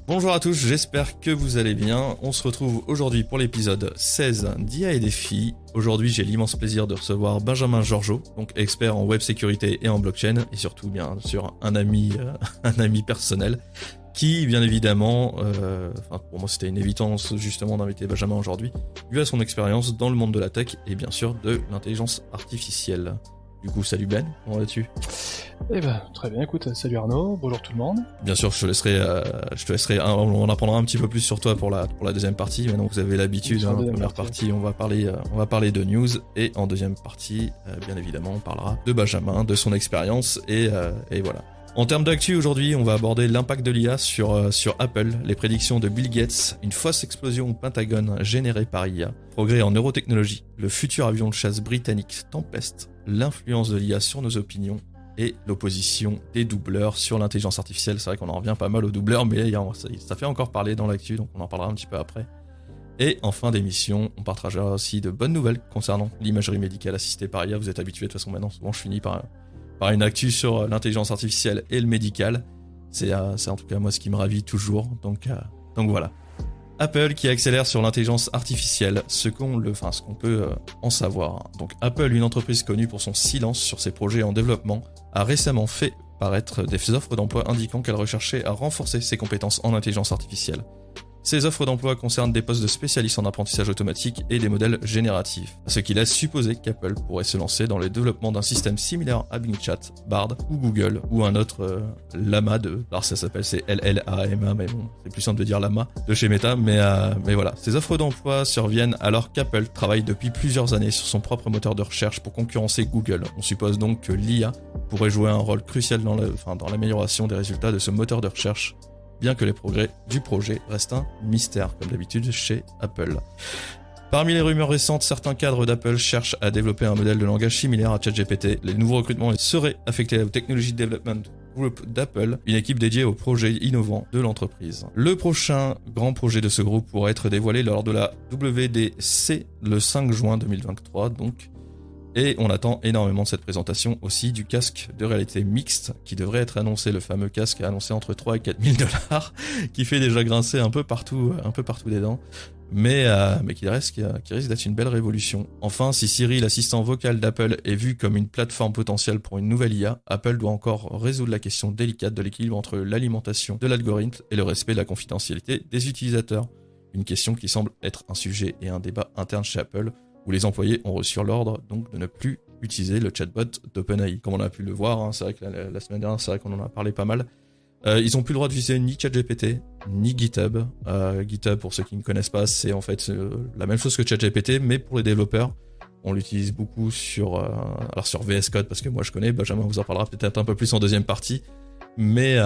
Bonjour à tous, j'espère que vous allez bien. On se retrouve aujourd'hui pour l'épisode 16 d'IA et défis. Aujourd'hui, j'ai l'immense plaisir de recevoir Benjamin Georgeot, donc expert en web sécurité et en blockchain, et surtout bien sûr un ami personnel, qui bien évidemment, pour moi c'était une évidence justement d'inviter Benjamin aujourd'hui, lui a son expérience dans le monde de la tech et bien sûr de l'intelligence artificielle. Du coup, salut Ben, comment vas-tu ? Eh ben, très bien, écoute, salut Arnaud, bonjour tout le monde. Bien sûr, je te laisserai, on apprendra un petit peu plus sur toi pour la deuxième partie. Maintenant, vous avez l'habitude, en première partie, on va parler de news, et en deuxième partie, bien évidemment, on parlera de Benjamin, de son expérience, et voilà. En termes d'actu, aujourd'hui, on va aborder l'impact de l'IA sur Apple, les prédictions de Bill Gates, une fausse explosion au Pentagone générée par IA, progrès en neurotechnologie, le futur avion de chasse britannique Tempest, l'influence de l'IA sur nos opinions, et l'opposition des doubleurs sur l'intelligence artificielle. C'est vrai qu'on en revient pas mal aux doubleurs, mais ça fait encore parler dans l'actu, donc on en parlera un petit peu après. Et en fin d'émission, on partagera aussi de bonnes nouvelles concernant l'imagerie médicale assistée par IA. Vous êtes habitués, de toute façon maintenant, souvent je finis par une actu sur l'intelligence artificielle et le médical. C'est en tout cas moi ce qui me ravit toujours, donc voilà. Apple qui accélère sur l'intelligence artificielle, ce qu'on peut en savoir. Donc Apple, une entreprise connue pour son silence sur ses projets en développement, a récemment fait paraître des offres d'emploi indiquant qu'elle recherchait à renforcer ses compétences en intelligence artificielle. Ces offres d'emploi concernent des postes de spécialistes en apprentissage automatique et des modèles génératifs, ce qui laisse supposer qu'Apple pourrait se lancer dans le développement d'un système similaire à Bing Chat, Bard ou Google, ou un autre Llama alors ça s'appelle, c'est LLAMA, mais bon, c'est plus simple de dire Llama, de chez Meta, mais voilà. Ces offres d'emploi surviennent alors qu'Apple travaille depuis plusieurs années sur son propre moteur de recherche pour concurrencer Google. On suppose donc que l'IA pourrait jouer un rôle crucial dans l'amélioration des résultats de ce moteur de recherche, bien que les progrès du projet restent un mystère, comme d'habitude chez Apple. Parmi les rumeurs récentes, certains cadres d'Apple cherchent à développer un modèle de langage similaire à ChatGPT. Les nouveaux recrutements seraient affectés au Technology Development Group d'Apple, une équipe dédiée aux projets innovants de l'entreprise. Le prochain grand projet de ce groupe pourrait être dévoilé lors de la WWDC le 5 juin 2023, donc. Et on attend énormément de cette présentation aussi du casque de réalité mixte qui devrait être annoncé, le fameux casque annoncé entre 3 et 4 000 $, qui fait déjà grincer un peu partout des dents, mais qui risque d'être une belle révolution. Enfin, si Siri, l'assistant vocal d'Apple, est vu comme une plateforme potentielle pour une nouvelle IA, Apple doit encore résoudre la question délicate de l'équilibre entre l'alimentation de l'algorithme et le respect de la confidentialité des utilisateurs. Une question qui semble être un sujet et un débat interne chez Apple, où les employés ont reçu l'ordre donc de ne plus utiliser le chatbot d'OpenAI. Comme on a pu le voir, c'est vrai que la semaine dernière, c'est vrai qu'on en a parlé pas mal. Ils n'ont plus le droit d'utiliser ni ChatGPT, ni GitHub. GitHub, pour ceux qui ne connaissent pas, c'est en fait la même chose que ChatGPT, mais pour les développeurs. On l'utilise beaucoup sur VS Code, parce que moi je connais, Benjamin vous en parlera peut-être un peu plus en deuxième partie. Mais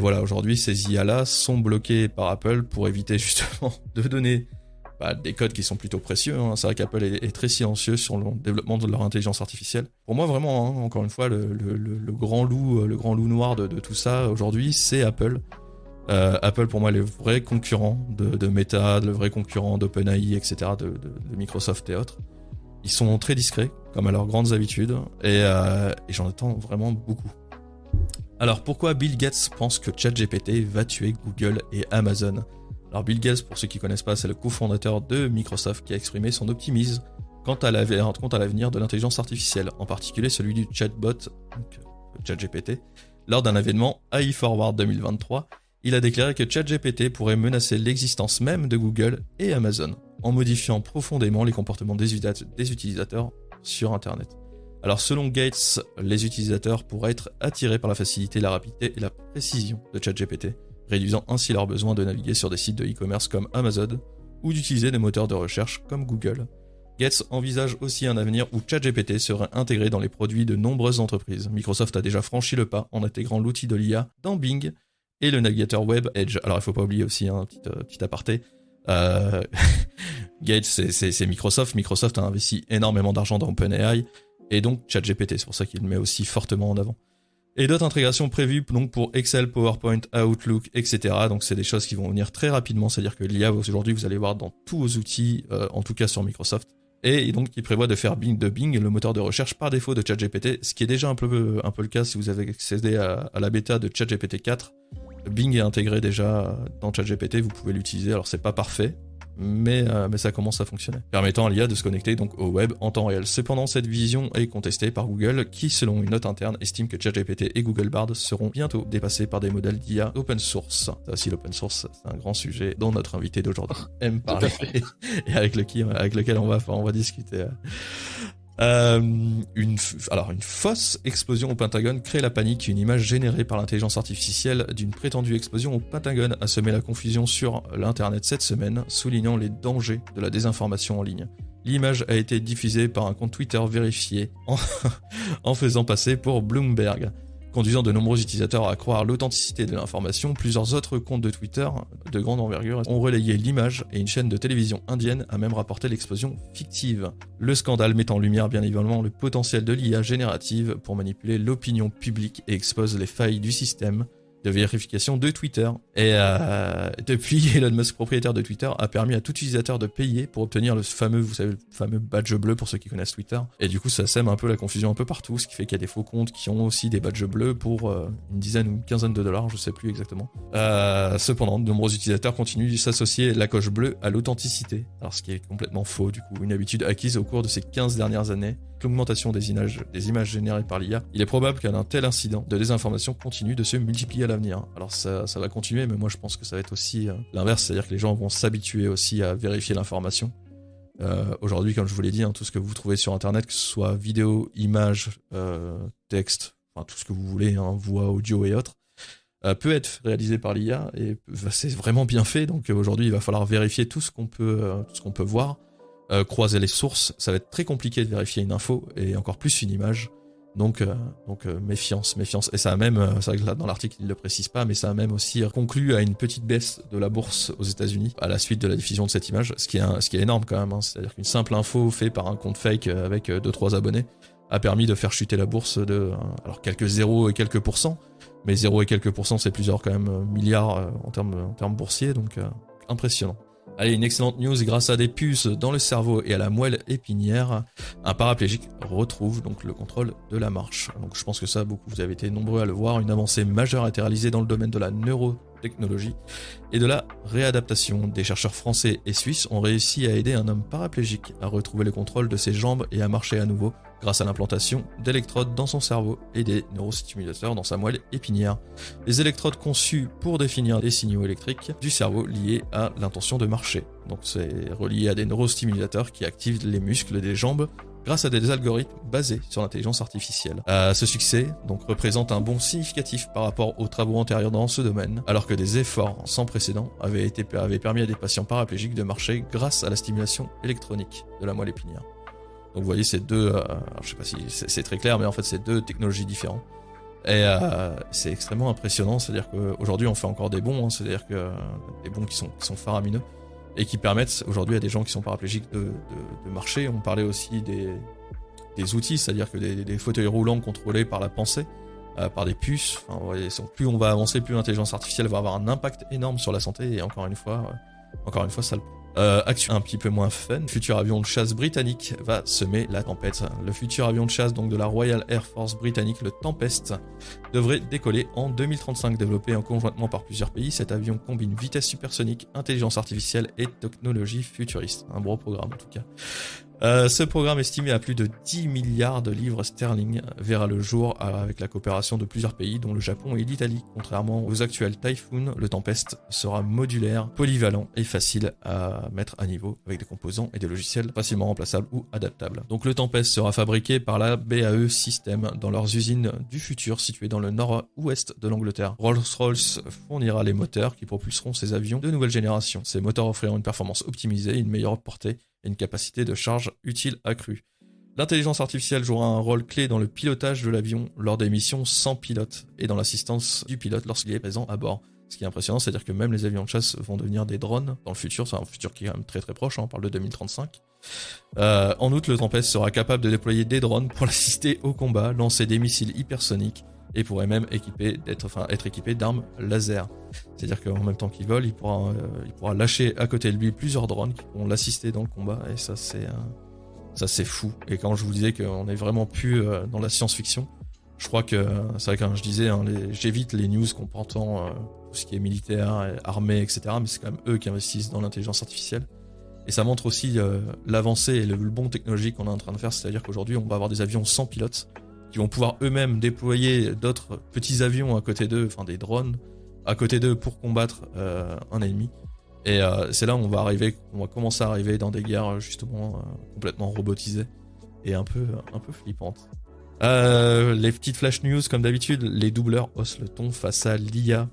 voilà, aujourd'hui, ces IA-là sont bloquées par Apple pour éviter justement de donner des codes qui sont plutôt précieux. C'est vrai qu'Apple est très silencieux sur le développement de leur intelligence artificielle. Pour moi, vraiment, encore une fois, le grand loup noir de tout ça aujourd'hui, c'est Apple. Apple, pour moi, est le vrai concurrent de Meta, le vrai concurrent d'OpenAI, etc., de Microsoft et autres. Ils sont très discrets, comme à leurs grandes habitudes, et j'en attends vraiment beaucoup. Alors, pourquoi Bill Gates pense que ChatGPT va tuer Google et Amazon ? Alors Bill Gates, pour ceux qui ne connaissent pas, c'est le cofondateur de Microsoft qui a exprimé son optimisme quant à l'avenir de l'intelligence artificielle, en particulier celui du chatbot, donc ChatGPT. Lors d'un événement AI Forward 2023, il a déclaré que ChatGPT pourrait menacer l'existence même de Google et Amazon, en modifiant profondément les comportements des utilisateurs sur Internet. Alors selon Gates, les utilisateurs pourraient être attirés par la facilité, la rapidité et la précision de ChatGPT, réduisant ainsi leur besoin de naviguer sur des sites de e-commerce comme Amazon ou d'utiliser des moteurs de recherche comme Google. Gates envisage aussi un avenir où ChatGPT serait intégré dans les produits de nombreuses entreprises. Microsoft a déjà franchi le pas en intégrant l'outil de l'IA dans Bing et le navigateur web Edge. Alors il ne faut pas oublier aussi un petit aparté. Gates, c'est Microsoft. Microsoft a investi énormément d'argent dans OpenAI et donc ChatGPT. C'est pour ça qu'il le met aussi fortement en avant. Et d'autres intégrations prévues donc pour Excel, PowerPoint, Outlook, etc. Donc c'est des choses qui vont venir très rapidement, c'est-à-dire que l'IA aujourd'hui vous allez voir dans tous vos outils, en tout cas sur Microsoft. Et donc il prévoit de faire de Bing le moteur de recherche par défaut de ChatGPT, ce qui est déjà un peu le cas si vous avez accédé à la bêta de ChatGPT 4. Bing est intégré déjà dans ChatGPT, vous pouvez l'utiliser, alors c'est pas parfait, mais ça commence à fonctionner, permettant à l'IA de se connecter donc au web en temps réel. Cependant, cette vision est contestée par Google, qui, selon une note interne, estime que ChatGPT et Google Bard seront bientôt dépassés par des modèles d'IA open source. Ça aussi, l'open source, c'est un grand sujet dont notre invité d'aujourd'hui aime parler et avec lequel on va discuter. Une fausse explosion au Pentagone crée la panique. Une image générée par l'intelligence artificielle d'une prétendue explosion au Pentagone a semé la confusion sur l'internet cette semaine, soulignant les dangers de la désinformation en ligne. L'image a été diffusée par un compte Twitter vérifié en faisant passer pour Bloomberg, conduisant de nombreux utilisateurs à croire l'authenticité de l'information. Plusieurs autres comptes de Twitter de grande envergure ont relayé l'image et une chaîne de télévision indienne a même rapporté l'explosion fictive. Le scandale met en lumière bien évidemment le potentiel de l'IA générative pour manipuler l'opinion publique et expose les failles du système de vérification de Twitter. Et depuis, Elon Musk, propriétaire de Twitter, a permis à tout utilisateur de payer pour obtenir le fameux badge bleu pour ceux qui connaissent Twitter. Et du coup, ça sème un peu la confusion un peu partout, ce qui fait qu'il y a des faux comptes qui ont aussi des badges bleus pour une dizaine ou une quinzaine de dollars, je sais plus exactement. Cependant, de nombreux utilisateurs continuent de s'associer la coche bleue à l'authenticité. Alors, ce qui est complètement faux, du coup, une habitude acquise au cours de ces 15 dernières années. L'augmentation des images générées par l'IA, il est probable qu'un tel incident de désinformation continue de se multiplier à l'avenir. Alors ça va continuer, mais moi je pense que ça va être aussi l'inverse, c'est-à-dire que les gens vont s'habituer aussi à vérifier l'information. Aujourd'hui, comme je vous l'ai dit, tout ce que vous trouvez sur internet, que ce soit vidéo, images, texte, enfin tout ce que vous voulez, voix, audio et autres, peut être réalisé par l'IA et c'est vraiment bien fait. Donc aujourd'hui, il va falloir vérifier tout ce qu'on peut voir. Croiser les sources, ça va être très compliqué de vérifier une info et encore plus une image. Donc méfiance. Et ça a même, c'est vrai que là dans l'article il le précise pas, mais ça a même aussi conclu à une petite baisse de la bourse aux États-Unis à la suite de la diffusion de cette image, ce qui est énorme quand même. C'est-à-dire qu'une simple info faite par un compte fake avec 2-3 abonnés a permis de faire chuter la bourse de alors quelques 0 et quelques pourcents, mais 0 et quelques pourcents c'est plusieurs quand même milliards en termes boursiers, donc impressionnant. Allez, une excellente news, grâce à des puces dans le cerveau et à la moelle épinière, un paraplégique retrouve donc le contrôle de la marche. Donc je pense que ça, vous avez été nombreux à le voir, une avancée majeure a été réalisée dans le domaine de la neurotechnologie et de la réadaptation. Des chercheurs français et suisses ont réussi à aider un homme paraplégique à retrouver le contrôle de ses jambes et à marcher à nouveau grâce à l'implantation d'électrodes dans son cerveau et des neurostimulateurs dans sa moelle épinière. Les électrodes conçues pour définir les signaux électriques du cerveau liés à l'intention de marcher. Donc c'est relié à des neurostimulateurs qui activent les muscles des jambes grâce à des algorithmes basés sur l'intelligence artificielle. Ce succès donc représente un bond significatif par rapport aux travaux antérieurs dans ce domaine, alors que des efforts sans précédent avaient permis à des patients paraplégiques de marcher grâce à la stimulation électronique de la moelle épinière. Donc vous voyez ces deux, alors je sais pas si c'est très clair, mais en fait c'est deux technologies différentes. Et c'est extrêmement impressionnant, c'est-à-dire qu'aujourd'hui on fait encore des bonds, c'est-à-dire que des bonds qui sont faramineux, et qui permettent aujourd'hui à des gens qui sont paraplégiques de marcher. On parlait aussi des outils, c'est-à-dire que des fauteuils roulants contrôlés par la pensée, par des puces. Enfin, vous voyez, plus on va avancer, plus l'intelligence artificielle va avoir un impact énorme sur la santé, et encore une fois ça le action un petit peu moins fun, le futur avion de chasse britannique va semer la tempête. Le futur avion de chasse donc de la Royal Air Force britannique, le Tempest, devrait décoller en 2035. Développé conjointement par plusieurs pays, cet avion combine vitesse supersonique, intelligence artificielle et technologie futuriste. Un gros programme en tout cas. Ce programme, estimé à plus de 10 milliards de livres sterling, verra le jour avec la coopération de plusieurs pays, dont le Japon et l'Italie. Contrairement aux actuels Typhoon, le Tempest sera modulaire, polyvalent et facile à mettre à niveau, avec des composants et des logiciels facilement remplaçables ou adaptables. Donc le Tempest sera fabriqué par la BAE Systems dans leurs usines du futur situées dans le nord-ouest de l'Angleterre. Rolls-Royce fournira les moteurs qui propulseront ces avions de nouvelle génération. Ces moteurs offriront une performance optimisée, une meilleure portée et une capacité de charge utile accrue. L'intelligence artificielle jouera un rôle clé dans le pilotage de l'avion lors des missions sans pilote et dans l'assistance du pilote lorsqu'il est présent à bord. Ce qui est impressionnant, c'est-à-dire que même les avions de chasse vont devenir des drones dans le futur. C'est un futur qui est quand même très très proche, on parle de 2035. En outre, le Tempest sera capable de déployer des drones pour l'assister au combat, lancer des missiles hypersoniques et pourrait même être équipé d'armes laser. C'est-à-dire qu'en même temps qu'il vole, il pourra lâcher à côté de lui plusieurs drones qui pourront l'assister dans le combat, et ça c'est fou. Et quand je vous disais qu'on est vraiment plus dans la science-fiction, Je crois que c'est vrai que je disais, hein, j'évite les news comportant tout ce qui est militaire, armée, etc. Mais c'est quand même eux qui investissent dans l'intelligence artificielle. Et ça montre aussi l'avancée et le bond technologique qu'on est en train de faire. C'est-à-dire qu'aujourd'hui, on va avoir des avions sans pilote qui vont pouvoir eux-mêmes déployer d'autres petits avions à côté d'eux, enfin des drones, à côté d'eux pour combattre un ennemi. Et c'est là où on va commencer à arriver dans des guerres justement complètement robotisées et un peu flippantes. Les petites flash news comme d'habitude, les doubleurs haussent le ton face à l'IA.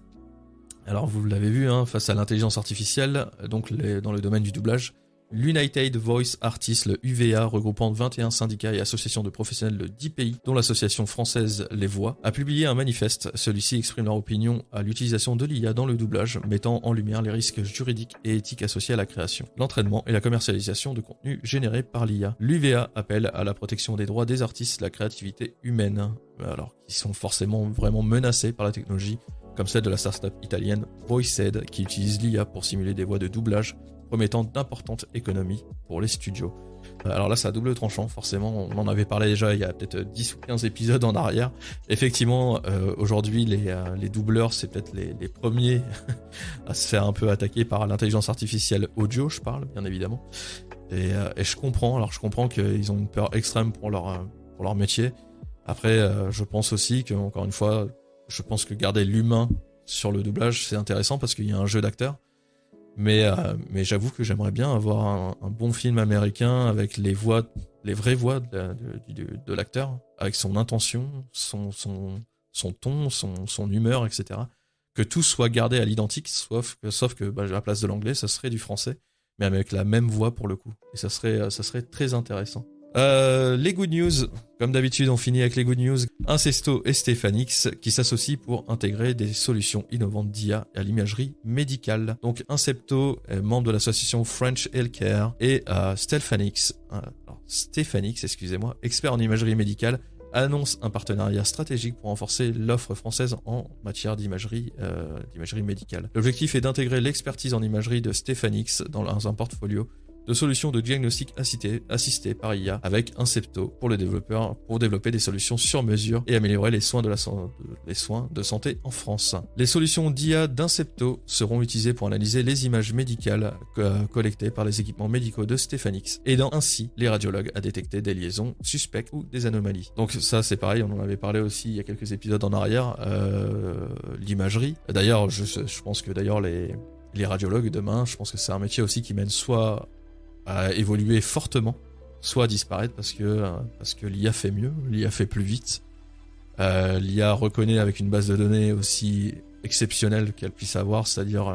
Alors vous l'avez vu, hein, face à l'intelligence artificielle, donc dans le domaine du doublage, l'United Voice Artists, le UVA, regroupant 21 syndicats et associations de professionnels de 10 pays, dont l'association française Les Voix, a publié un manifeste. Celui-ci exprime leur opinion à l'utilisation de l'IA dans le doublage, mettant en lumière les risques juridiques et éthiques associés à la création, l'entraînement et la commercialisation de contenus générés par l'IA. L'UVA appelle à la protection des droits des artistes, la créativité humaine, alors qui sont forcément vraiment menacés par la technologie, comme celle de la start-up italienne Voiced, qui utilise l'IA pour simuler des voix de doublage, promettant d'importantes économies pour les studios. Alors là, c'est à double tranchant, forcément, on en avait parlé déjà il y a peut-être 10 ou 15 épisodes en arrière. Effectivement, aujourd'hui, les doubleurs, c'est peut-être les premiers à se faire un peu attaquer par l'intelligence artificielle audio, je parle, bien évidemment. Et je comprends qu'ils ont une peur extrême pour leur métier. Après, je pense aussi que, encore une fois, je pense que garder l'humain sur le doublage, c'est intéressant parce qu'il y a un jeu d'acteurs. Mais j'avoue que j'aimerais bien avoir un bon film américain avec les vraies voix de l'acteur, avec son intention, son ton, son humeur, etc. Que tout soit gardé à l'identique, sauf que à la place de l'anglais, ça serait du français, mais avec la même voix pour le coup. Et ça serait très intéressant. Les good news, comme d'habitude on finit avec les good news. Incesto et Stephanix qui s'associent pour intégrer des solutions innovantes d'IA à l'imagerie médicale. Donc Incepto est membre de l'association French Healthcare et Stephanix, expert en imagerie médicale, annonce un partenariat stratégique pour renforcer l'offre française en matière d'imagerie médicale. L'objectif est d'intégrer l'expertise en imagerie de Stephanix dans un portfolio de solutions de diagnostic assistées par IA avec Incepto pour développer des solutions sur mesure et améliorer les soins de santé en France. Les solutions d'IA d'Incepto seront utilisées pour analyser les images médicales collectées par les équipements médicaux de Stephanix, aidant ainsi les radiologues à détecter des liaisons suspectes ou des anomalies. Donc ça c'est pareil, on en avait parlé aussi il y a quelques épisodes en arrière, l'imagerie. D'ailleurs, je pense que les radiologues demain, je pense que c'est un métier aussi qui mène soit à évoluer fortement, soit à disparaître parce que l'IA fait mieux, l'IA fait plus vite, l'IA reconnaît avec une base de données aussi exceptionnelle qu'elle puisse avoir, c'est-à-dire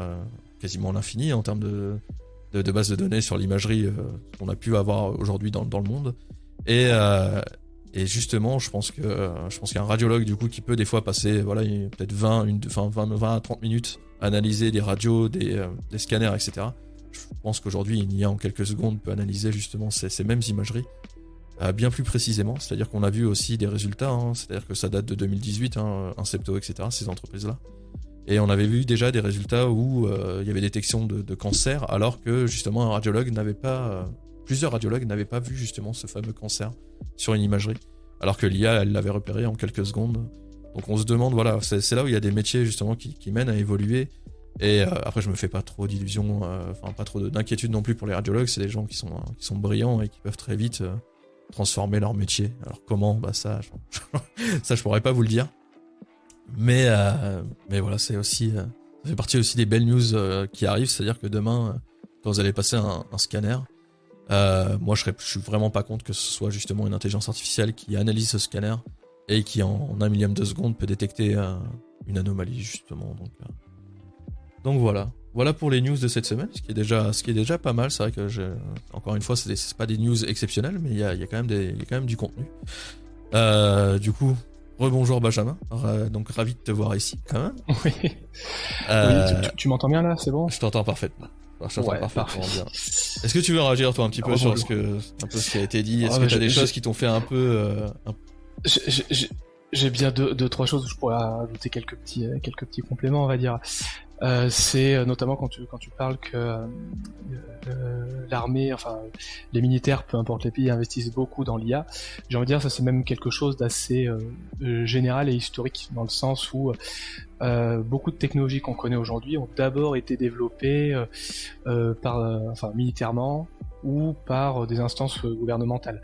quasiment l'infini en termes de base de données sur l'imagerie qu'on a pu avoir aujourd'hui dans le monde. Et justement, je pense qu'un radiologue du coup qui peut des fois passer peut-être 20 à 30 minutes à analyser des radios, des scanners, etc. Je pense qu'aujourd'hui, une IA en quelques secondes peut analyser justement ces mêmes imageries bien plus précisément. C'est-à-dire qu'on a vu aussi des résultats, c'est-à-dire que ça date de 2018, Incepto, etc., ces entreprises-là. Et on avait vu déjà des résultats où il y avait détection de cancer, alors que justement plusieurs radiologues n'avaient pas vu justement ce fameux cancer sur une imagerie, alors que l'IA, elle l'avait repéré en quelques secondes. Donc on se demande, c'est là où il y a des métiers justement qui mènent à évoluer. Et après, je me fais pas trop d'illusions, pas trop d'inquiétude non plus pour les radiologues. C'est des gens qui sont brillants et qui peuvent très vite transformer leur métier. Alors comment, ça je pourrais pas vous le dire. Mais voilà, c'est aussi, ça fait partie aussi des belles news qui arrivent. C'est-à-dire que demain, quand vous allez passer un scanner, moi je suis vraiment pas contre que ce soit justement une intelligence artificielle qui analyse ce scanner et qui en un millième de seconde peut détecter une anomalie justement. Donc voilà pour les news de cette semaine, ce qui est déjà pas mal. C'est vrai que encore une fois, c'est pas des news exceptionnelles, mais il y a quand même du contenu. Du coup, rebonjour Benjamin, donc ravi de te voir ici quand même. Oui. Oui, tu m'entends bien là, c'est bon? Je t'entends parfaitement. Parfait. Bien. Est-ce que tu veux réagir toi un petit peu sur ce qui a été dit? Est-ce que tu as des choses qui t'ont fait un peu J'ai bien deux trois choses où je pourrais ajouter quelques petits compléments, on va dire. C'est notamment quand tu parles que l'armée, enfin les militaires, peu importe les pays, investissent beaucoup dans l'IA. J'ai envie de dire ça c'est même quelque chose d'assez général et historique dans le sens où beaucoup de technologies qu'on connaît aujourd'hui ont d'abord été développées enfin militairement ou par des instances gouvernementales.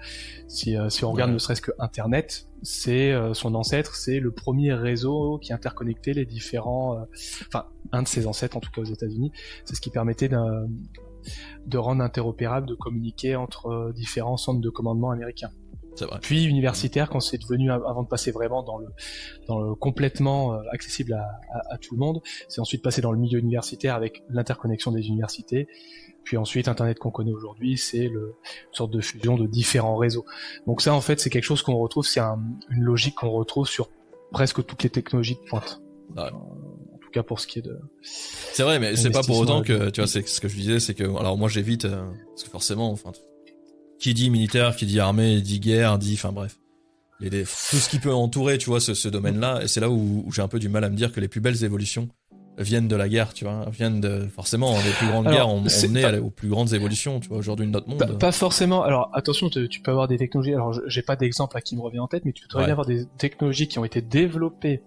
Si on regarde ne serait-ce que Internet, c'est son ancêtre, c'est le premier réseau qui interconnectait les différents, enfin un de ses ancêtres en tout cas aux États-Unis, c'est ce qui permettait de rendre interopérable, de communiquer entre différents centres de commandement américains. C'est vrai. Puis universitaire quand c'est devenu, avant de passer vraiment dans le complètement accessible à tout le monde, c'est ensuite passé dans le milieu universitaire avec l'interconnexion des universités. Puis ensuite, Internet qu'on connaît aujourd'hui, c'est une sorte de fusion de différents réseaux. Donc ça, en fait, c'est quelque chose qu'on retrouve, c'est une logique qu'on retrouve sur presque toutes les technologies de pointe. Ouais. En tout cas pour ce qui est de... C'est vrai, mais c'est pas pour autant que, tu vois, c'est ce que je disais, c'est que, alors moi j'évite, parce que forcément, enfin, qui dit militaire, qui dit armée, dit guerre, dit, enfin bref. Tout ce qui peut entourer, tu vois, ce domaine-là, et c'est là où j'ai un peu du mal à me dire que les plus belles évolutions viennent de la guerre, tu vois, viennent de, forcément, les plus grandes guerres ont mené aux plus grandes évolutions, tu vois, aujourd'hui de notre monde. Pas forcément, alors attention, tu peux avoir des technologies, alors j'ai pas d'exemple qui me revient en tête, mais tu peux très bien avoir des technologies qui ont été développées,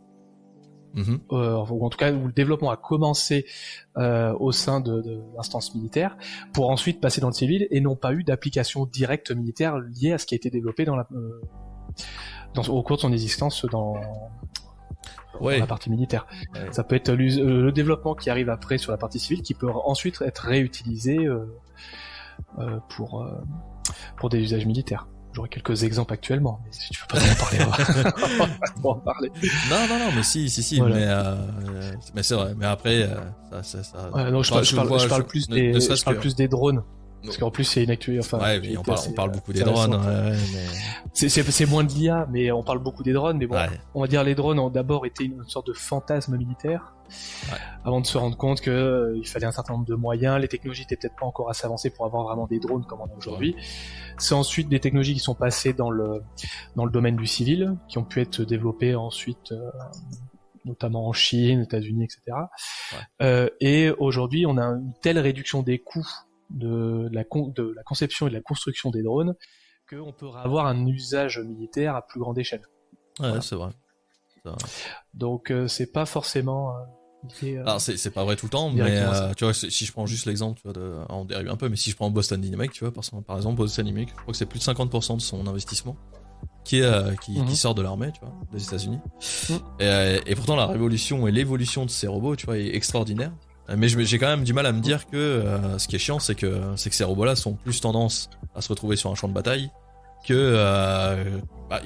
ou en tout cas où le développement a commencé au sein de l'instance militaire, pour ensuite passer dans le civil, et n'ont pas eu d'application directe militaire liée à ce qui a été développé au cours de son existence dans la partie militaire. Ouais. Ça peut être le développement qui arrive après sur la partie civile qui peut ensuite être réutilisé pour des usages militaires. J'aurais quelques exemples actuellement, mais si tu veux pas en parler, on va en parler. Non, mais si, voilà. Mais c'est vrai. Mais après, ça. Ouais, non, je parle plus des drones. Parce qu'en plus c'est une actualité. Enfin, ouais, on parle beaucoup des drones. Ouais, mais... c'est moins de l'IA, mais on parle beaucoup des drones. Mais bon, on va dire les drones ont d'abord été une sorte de fantasme militaire, avant de se rendre compte que il fallait un certain nombre de moyens. Les technologies étaient peut-être pas encore assez avancées pour avoir vraiment des drones comme on a aujourd'hui. C'est ensuite des technologies qui sont passées dans le domaine du civil, qui ont pu être développées ensuite. Notamment en Chine, États-Unis, etc. Et aujourd'hui, on a une telle réduction des coûts de la conception et de la construction des drones qu'on peut avoir un usage militaire à plus grande échelle. Ouais, voilà. C'est vrai. Donc c'est pas forcément alors c'est pas vrai tout le temps, mais tu vois, si je prends juste l'exemple, tu vois, on dérive un peu, mais si je prends Boston Dynamics, tu vois, par exemple Boston Dynamics, je crois que c'est plus de 50% de son investissement qui sort de l'armée, tu vois, des États-Unis. Et pourtant la révolution et l'évolution de ces robots, tu vois, est extraordinaire. Mais j'ai quand même du mal à me dire que ce qui est chiant, c'est que ces robots-là sont plus tendance à se retrouver sur un champ de bataille que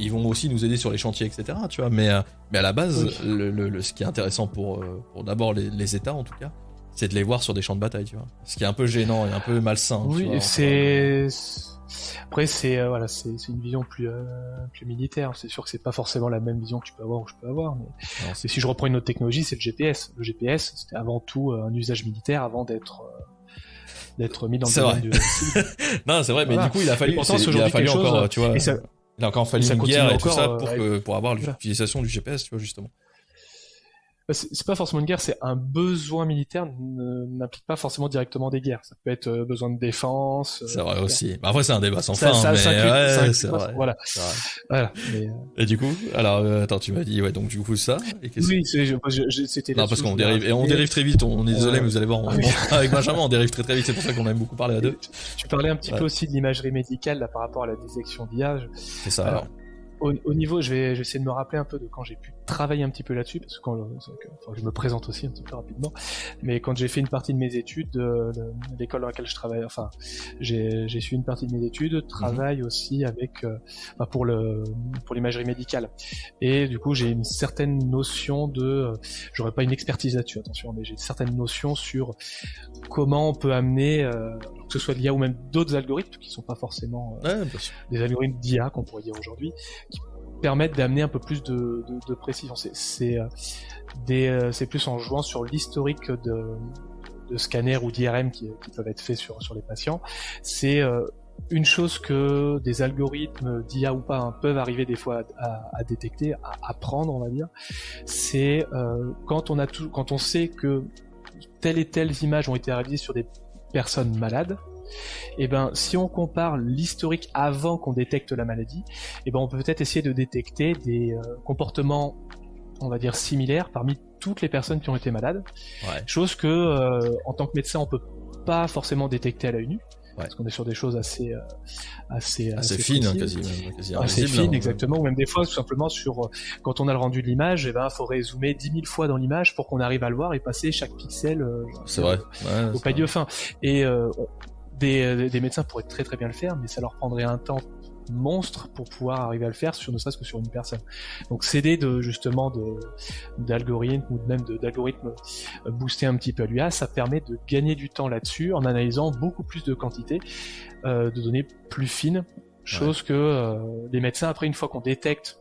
ils vont aussi nous aider sur les chantiers, etc. Tu vois, mais à la base, ce qui est intéressant pour d'abord les États en tout cas, c'est de les voir sur des champs de bataille, tu vois. Ce qui est un peu gênant et un peu malsain. Oui, tu vois, après c'est une vision plus militaire. C'est sûr que c'est pas forcément la même vision que tu peux avoir ou que je peux avoir. Mais si je reprends une autre technologie, c'est le GPS. Le GPS, c'était avant tout un usage militaire avant d'être mis dans le domaine du civil. Non, c'est vrai, mais du coup il a fallu encore, tu vois. Il a encore fallu une guerre et tout ça pour avoir l'utilisation du GPS, tu vois, justement. C'est pas forcément une guerre, c'est un besoin militaire n'implique pas forcément directement des guerres. Ça peut être besoin de défense. C'est vrai aussi. Après c'est un débat sans fin, mais c'est vrai. Voilà. Mais, et du coup, alors attends, tu m'as dit donc du coup ça. Oui, c'était. Non, parce qu'on dérive très vite. On est désolé, mais vous allez voir, avec Benjamin, on dérive très vite. C'est pour ça qu'on aime beaucoup parler à deux. Tu parlais un petit peu aussi de l'imagerie médicale là par rapport à la détection d'IA. C'est ça. Alors. Au niveau, je vais essayer de me rappeler un peu de quand j'ai pu travailler un petit peu là-dessus, parce que je me présente aussi un petit peu rapidement, mais quand j'ai fait une partie de mes études, l'école dans laquelle je travaille, enfin, j'ai suivi une partie de mes études, travaille aussi avec, pour l'imagerie médicale. Et du coup, j'ai une certaine notion j'aurais pas une expertise là-dessus, attention, mais j'ai une certaine notion sur comment on peut amener, que ce soit l'IA ou même d'autres algorithmes qui sont pas forcément des algorithmes d'IA qu'on pourrait dire aujourd'hui, qui permettent d'amener un peu plus de précision. C'est plus en jouant sur l'historique de scanners ou d'IRM qui peuvent être faits sur les patients. C'est une chose que des algorithmes d'IA ou pas peuvent arriver des fois à détecter, à apprendre, on va dire. C'est quand on sait que telles et telles images ont été réalisées sur des personnes malades. Et ben, si on compare l'historique avant qu'on détecte la maladie, et ben, on peut peut-être essayer de détecter des comportements, on va dire, similaires parmi toutes les personnes qui ont été malades. Ouais. Chose que, en tant que médecin, on peut pas forcément détecter à l'œil nu. Ouais. Parce qu'on est sur des choses assez fines, hein, quasi assez fines, hein, exactement. Ou même des fois, tout simplement, quand on a le rendu de l'image, et ben, faut rézoomer 10 000 fois dans l'image pour qu'on arrive à le voir et passer chaque pixel c'est vrai. Au palier fin. Et des médecins pourraient très très bien le faire, mais ça leur prendrait un temps monstre pour pouvoir arriver à le faire, ne serait-ce que sur une personne. Donc s'aider d'algorithmes ou même d'algorithmes booster un petit peu à l'IA, ça permet de gagner du temps là-dessus en analysant beaucoup plus de quantités de données plus fines, chose que les médecins, après, une fois qu'on détecte,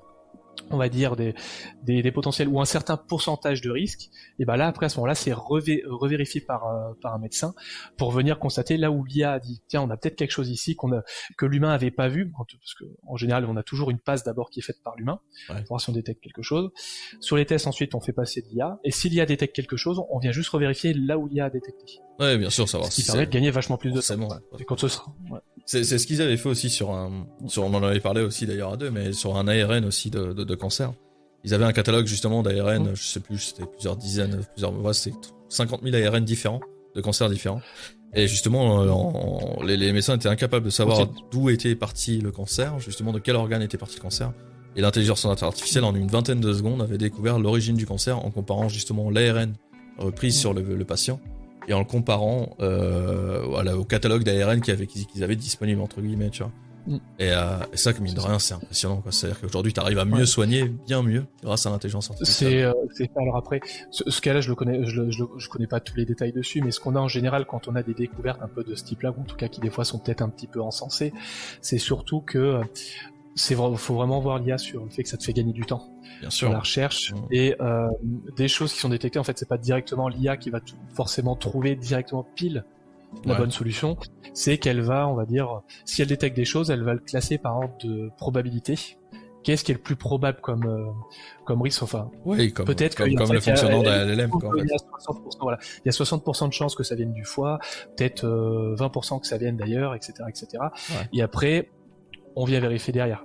on va dire, des potentiels ou un certain pourcentage de risque, et ben là, après, à ce moment-là, c'est revérifié par un médecin pour venir constater là où l'IA a dit, tiens, on a peut-être quelque chose ici que l'humain avait pas vu, parce que en général, on a toujours une passe d'abord qui est faite par l'humain, pour voir si on détecte quelque chose. Sur les tests, ensuite, on fait passer de l'IA, et si l'IA détecte quelque chose, on vient juste revérifier là où l'IA a détecté. Ouais, bien sûr, savoir. Ce qui permet de gagner vachement plus de temps. Et quand ce sera. Ouais. C'est ce qu'ils avaient fait aussi on en avait parlé aussi d'ailleurs à deux, mais sur un ARN aussi de cancer. Ils avaient un catalogue justement d'ARN, je sais plus, c'était c'était 50 000 ARN différents, de cancers différents. Et justement, les médecins étaient incapables de savoir d'où était parti le cancer, justement de quel organe était parti le cancer. Et l'intelligence artificielle, en une vingtaine de secondes, avait découvert l'origine du cancer en comparant justement l'ARN reprise sur le patient et en le comparant au catalogue d'ARN qu'ils avaient disponible, entre guillemets, tu vois. Et ça, mine de rien, c'est impressionnant, quoi. C'est-à-dire qu'aujourd'hui, t'arrives à mieux soigner, bien mieux, grâce à l'intelligence artificielle. C'est ça. Alors après, ce cas-là, je connais pas tous les détails dessus, mais ce qu'on a en général quand on a des découvertes un peu de ce type-là, ou en tout cas qui des fois sont peut-être un petit peu encensées, c'est surtout que faut vraiment voir l'IA sur le fait que ça te fait gagner du temps. Bien sûr. Sur la recherche. Et des choses qui sont détectées, en fait, c'est pas directement l'IA qui va forcément trouver directement pile la bonne solution, c'est qu'elle va, on va dire, si elle détecte des choses, elle va le classer par ordre de probabilité. Qu'est-ce qui est le plus probable comme risque, enfin. Oui, peut-être comme le fonctionnement de la LLM, quoi. Il y a 60%, voilà. Il y a 60% de chances que ça vienne du foie, peut-être 20% que ça vienne d'ailleurs, etc., etc. Ouais. Et après, on vient vérifier derrière.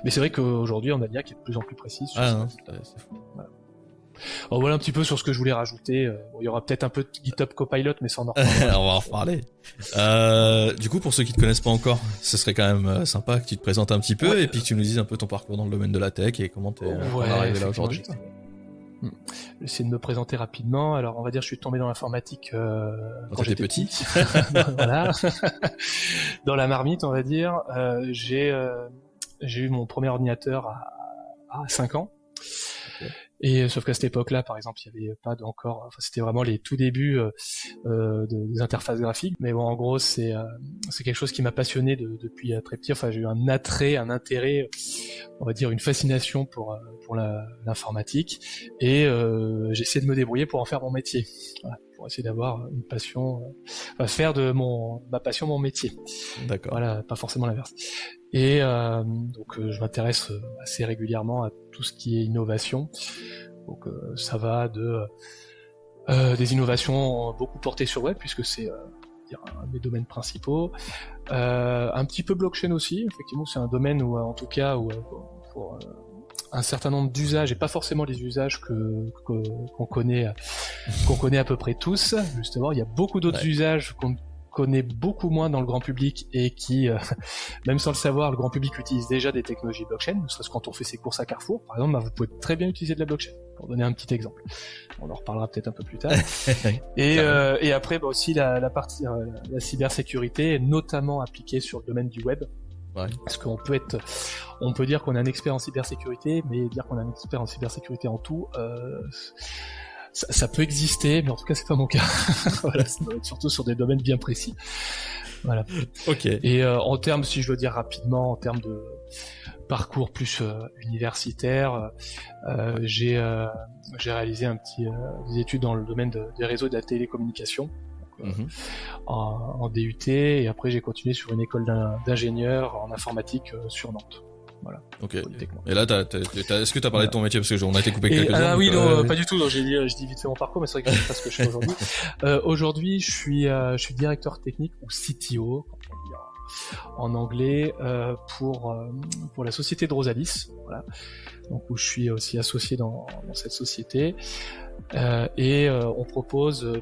Mais c'est vrai qu'aujourd'hui, on a l'IA qui est de plus en plus précise. C'est fou. Voilà. Alors voilà un petit peu sur ce que je voulais rajouter. Il y aura peut-être un peu de GitHub Copilot, mais ça on en reparlera. On va en reparler. Du coup, pour ceux qui te connaissent pas encore, ce serait quand même sympa que tu te présentes un petit peu et puis que tu nous dises un peu ton parcours dans le domaine de la tech et comment t'es arrivé là aujourd'hui. Je vais essayer de me présenter rapidement. Alors on va dire je suis tombé dans l'informatique quand j'étais petit. Voilà. Dans la marmite, on va dire. J'ai eu mon premier ordinateur à 5 ans. Okay. Et sauf qu'à cette époque-là, par exemple, il y avait pas encore. Enfin, c'était vraiment les tout débuts des interfaces graphiques. Mais bon, en gros, c'est quelque chose qui m'a passionné depuis très petit. Enfin, j'ai eu un intérêt, on va dire une fascination pour l'informatique. Et j'ai essayé de me débrouiller pour en faire mon métier. Voilà, pour essayer d'avoir une passion, faire de ma passion mon métier. D'accord. Voilà, pas forcément l'inverse. Et donc je m'intéresse assez régulièrement à tout ce qui est innovation. Donc ça va des innovations beaucoup portées sur web puisque c'est un des domaines principaux. Un petit peu blockchain aussi. Effectivement, c'est un domaine où en tout cas pour un certain nombre d'usages et pas forcément les usages qu'on connaît à peu près tous. Justement, il y a beaucoup d'autres usages qu'on connaît beaucoup moins dans le grand public et qui, même sans le savoir, le grand public utilise déjà des technologies blockchain, ne serait-ce quand on fait ses courses à Carrefour, par exemple, vous pouvez très bien utiliser de la blockchain, pour donner un petit exemple. On en reparlera peut-être un peu plus tard. Et après, aussi la partie, la cybersécurité, notamment appliquée sur le domaine du web. Ouais. Parce qu'on peut dire qu'on est un expert en cybersécurité, mais dire qu'on est un expert en cybersécurité en tout, ça peut exister, mais en tout cas c'est pas mon cas. Voilà, ça doit être surtout sur des domaines bien précis. Voilà. Ok. Et en termes, si je veux dire rapidement, en termes de parcours plus universitaire, j'ai réalisé des études dans le domaine des réseaux et de la télécommunication. En DUT, et après j'ai continué sur une école d'ingénieur en informatique sur Nantes. Voilà. Ok. Et là, est-ce que t'as parlé de ton métier, parce que on a été coupé quelques secondes. Ah oui, non, pas du tout. Donc, je dis vite fait mon parcours, mais c'est vrai que je sais pas ce que je fais aujourd'hui. Aujourd'hui, je suis directeur technique ou CTO, en anglais, pour la société de Rosalis. Voilà. Donc où je suis aussi associé dans cette société. Et on propose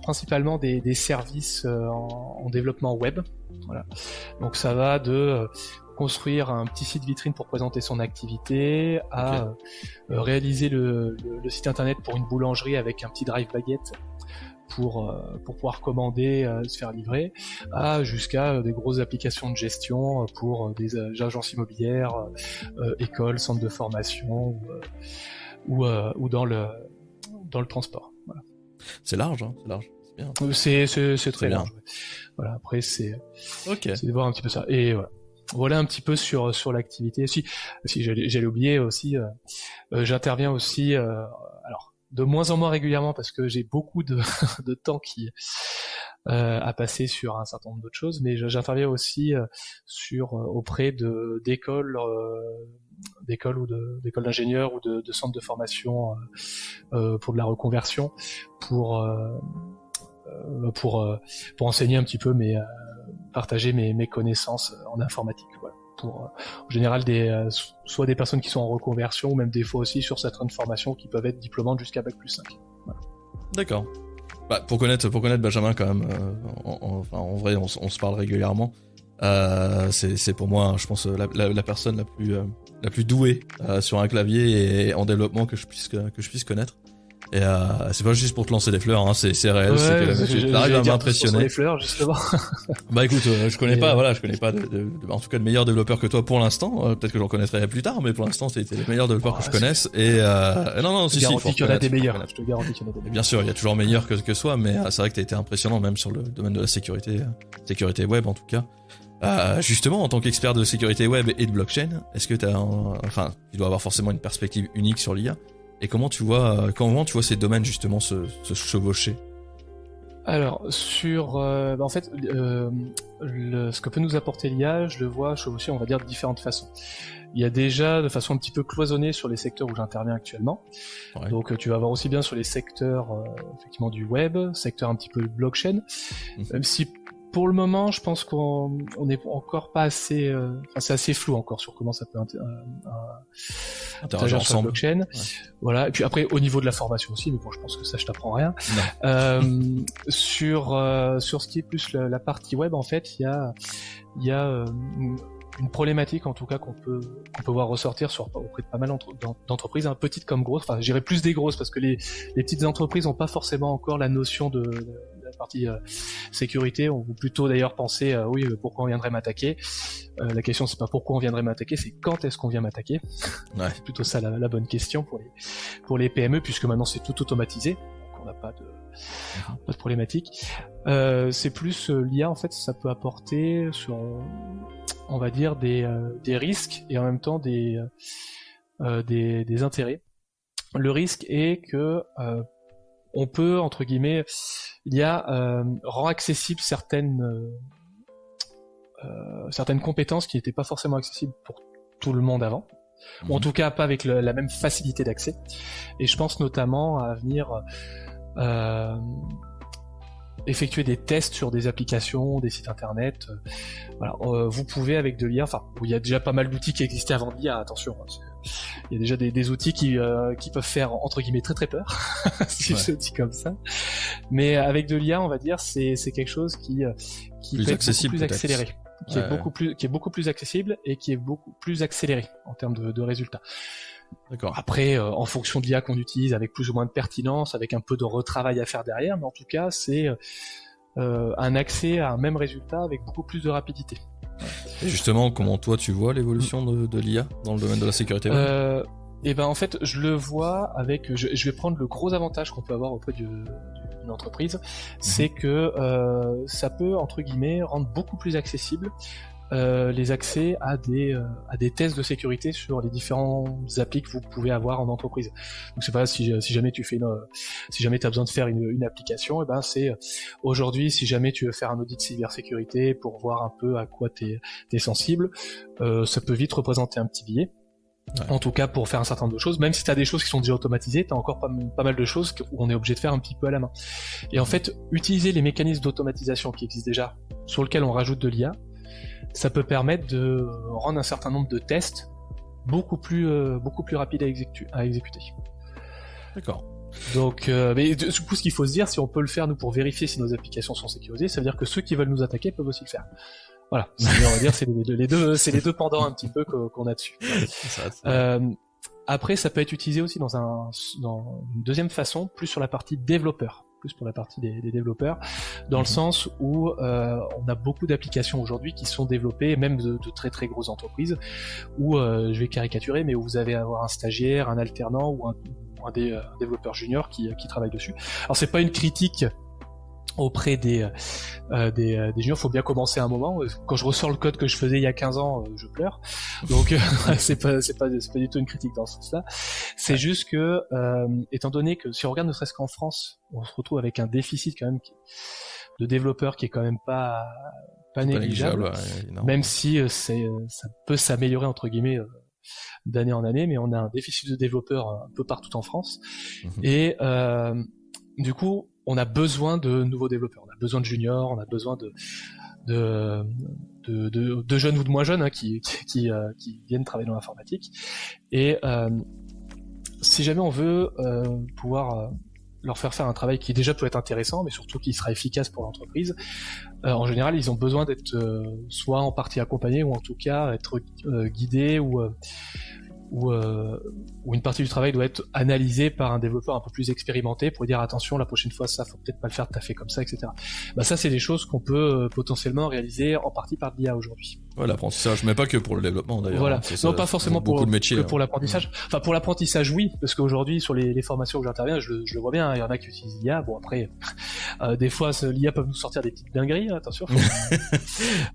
principalement des services en développement web. Voilà. Donc ça va de construire un petit site vitrine pour présenter son activité, à réaliser le site internet pour une boulangerie avec un petit drive baguette pour pouvoir commander, se faire livrer, jusqu'à des grosses applications de gestion pour des agences immobilières, écoles, centres de formation ou dans le transport. Voilà. C'est large, hein, c'est large. C'est bien. C'est très large. Ouais. Voilà. Après c'est de voir un petit peu ça. Et voilà un petit peu sur l'activité. Si j'allais oublier aussi, j'interviens aussi. Alors de moins en moins régulièrement parce que j'ai beaucoup de temps à passer sur un certain nombre d'autres choses, mais j'interviens aussi auprès d'écoles ou d'écoles d'ingénieurs ou de centres de formation pour de la reconversion, pour enseigner un petit peu, partager mes connaissances en informatique. Voilà. En général soit des personnes qui sont en reconversion, ou même des fois aussi sur certaines formations qui peuvent être diplômantes jusqu'à Bac+5. Voilà. D'accord. Pour connaître Benjamin quand même, en vrai on se parle régulièrement. C'est pour moi, je pense, la personne la plus douée sur un clavier et en développement que je puisse connaître. Et c'est pas juste pour te lancer des fleurs, hein, c'est réel, c'est que tu arrives à m'impressionner. Les fleurs, justement. Écoute, je connais pas en tout cas de meilleurs développeurs que toi pour l'instant. Peut-être que j'en connaîtrai plus tard, mais pour l'instant c'est les meilleurs développeurs que je connaisse. Et non, je te garantis qu'il y en a des meilleurs. Je te garantis qu'il y en a des meilleurs. Bien sûr, il y a toujours meilleurs que soi, mais c'est vrai que t'as été impressionnant même sur le domaine de la sécurité web en tout cas. Justement, en tant qu'expert de sécurité web et de blockchain, est-ce que tu dois avoir forcément une perspective unique sur l'IA? Et comment tu vois ces domaines justement se chevaucher? Alors en fait, ce que peut nous apporter l'IA, je le vois chevaucher, on va dire, de différentes façons. Il y a déjà de façon un petit peu cloisonnée sur les secteurs où j'interviens actuellement. Ouais. Donc tu vas avoir aussi bien sur les secteurs effectivement du web, secteur un petit peu blockchain, même si pour le moment, je pense qu'on n'est encore pas assez... c'est assez flou encore sur comment ça peut interagir sur la blockchain. Ouais. Voilà. Et puis après, au niveau de la formation aussi, mais bon, je pense que ça, je t'apprends rien. Sur ce qui est plus la partie web, en fait, il y a une problématique, en tout cas, qu'on peut voir ressortir auprès de pas mal d'entreprises, hein, petites comme grosses. Enfin, j'irais plus des grosses, parce que les petites entreprises n'ont pas forcément encore la notion de la partie sécurité. On peut plutôt d'ailleurs penser pourquoi on viendrait m'attaquer. La question c'est pas pourquoi on viendrait m'attaquer, c'est quand est-ce qu'on vient m'attaquer. Ouais. C'est plutôt ça la bonne question pour les PME, puisque maintenant c'est tout automatisé, donc on n'a pas de problématique. C'est plus l'IA, en fait, ça peut apporter sur, on va dire, des risques et en même temps des intérêts. Le risque est que on peut, entre guillemets, l'IA rend accessible certaines compétences qui n'étaient pas forcément accessibles pour tout le monde avant, ou en tout cas pas avec la même facilité d'accès. Et je pense notamment à venir effectuer des tests sur des applications, des sites internet. Voilà, vous pouvez avec de l'IA, il y a déjà pas mal d'outils qui existaient avant de l'IA, attention. Il y a déjà des outils qui peuvent faire, entre guillemets, très très peur, si je le dis comme ça. Mais avec de l'IA, on va dire, c'est quelque chose qui plus peut accessible, être beaucoup plus accéléré, qui est beaucoup plus accessible et qui est beaucoup plus accéléré en termes de résultats. D'accord. Après, en fonction de l'IA qu'on utilise, avec plus ou moins de pertinence, avec un peu de retravail à faire derrière, mais en tout cas, c'est un accès à un même résultat avec beaucoup plus de rapidité. Et justement, comment toi tu vois l'évolution de l'IA dans le domaine de la sécurité web? En fait, je le vois avec... Je vais prendre le gros avantage qu'on peut avoir auprès d'une entreprise, c'est que ça peut, entre guillemets, rendre beaucoup plus accessible les accès à des tests de sécurité sur les différents applis que vous pouvez avoir en entreprise. Donc c'est pas si jamais tu as besoin de faire une application, et ben c'est aujourd'hui si jamais tu veux faire un audit de cybersécurité pour voir un peu à quoi t'es sensible, ça peut vite représenter un petit billet. Ouais. En tout cas pour faire un certain nombre de choses, même si t'as des choses qui sont déjà automatisées, t'as encore pas mal de choses où on est obligé de faire un petit peu à la main. Et en fait, utiliser les mécanismes d'automatisation qui existent déjà, sur lesquels on rajoute de l'IA, ça peut permettre de rendre un certain nombre de tests beaucoup plus rapides à exécuter. D'accord. Donc, mais du coup, ce qu'il faut se dire, si on peut le faire nous pour vérifier si nos applications sont sécurisées, ça veut dire que ceux qui veulent nous attaquer peuvent aussi le faire. Voilà, on va dire c'est les deux pendants un petit peu qu'on a dessus. Après, ça peut être utilisé aussi dans une deuxième façon, plus sur la partie développeur, plus pour la partie des développeurs, dans le sens où on a beaucoup d'applications aujourd'hui qui sont développées, même de très très grosses entreprises, où je vais caricaturer, mais où vous allez avoir un stagiaire, un alternant ou un développeur junior qui travaille dessus. Alors c'est pas une critique auprès des juniors, faut bien commencer à un moment. Quand je ressors le code que je faisais il y a 15 ans, je pleure. Donc c'est pas du tout une critique dans ce sens-là. C'est juste que étant donné que si on regarde ne serait-ce qu'en France, on se retrouve avec un déficit quand même de développeurs qui est quand même pas négligeable, même si ça peut s'améliorer entre guillemets d'année en année, mais on a un déficit de développeurs un peu partout en France. Et du coup, on a besoin de nouveaux développeurs, on a besoin de juniors, on a besoin de jeunes ou de moins jeunes qui viennent travailler dans l'informatique. Et si jamais on veut pouvoir leur faire un travail qui déjà peut être intéressant, mais surtout qui sera efficace pour l'entreprise, en général, ils ont besoin d'être soit en partie accompagnés ou en tout cas être guidés ou une partie du travail doit être analysée par un développeur un peu plus expérimenté pour dire attention, la prochaine fois ça faut peut-être pas le faire tout à fait comme ça, etc. Bah ça c'est des choses qu'on peut potentiellement réaliser en partie par l'IA aujourd'hui. Ouais, l'apprentissage, mais pas que pour le développement d'ailleurs. Voilà, hein, non pas forcément pour de métiers, pour l'apprentissage. Enfin pour l'apprentissage oui, parce qu'aujourd'hui sur les formations où j'interviens, je le vois bien, il y en a qui utilisent l'IA. Bon après, des fois l'IA peut nous sortir des petites dingueries, hein, attention.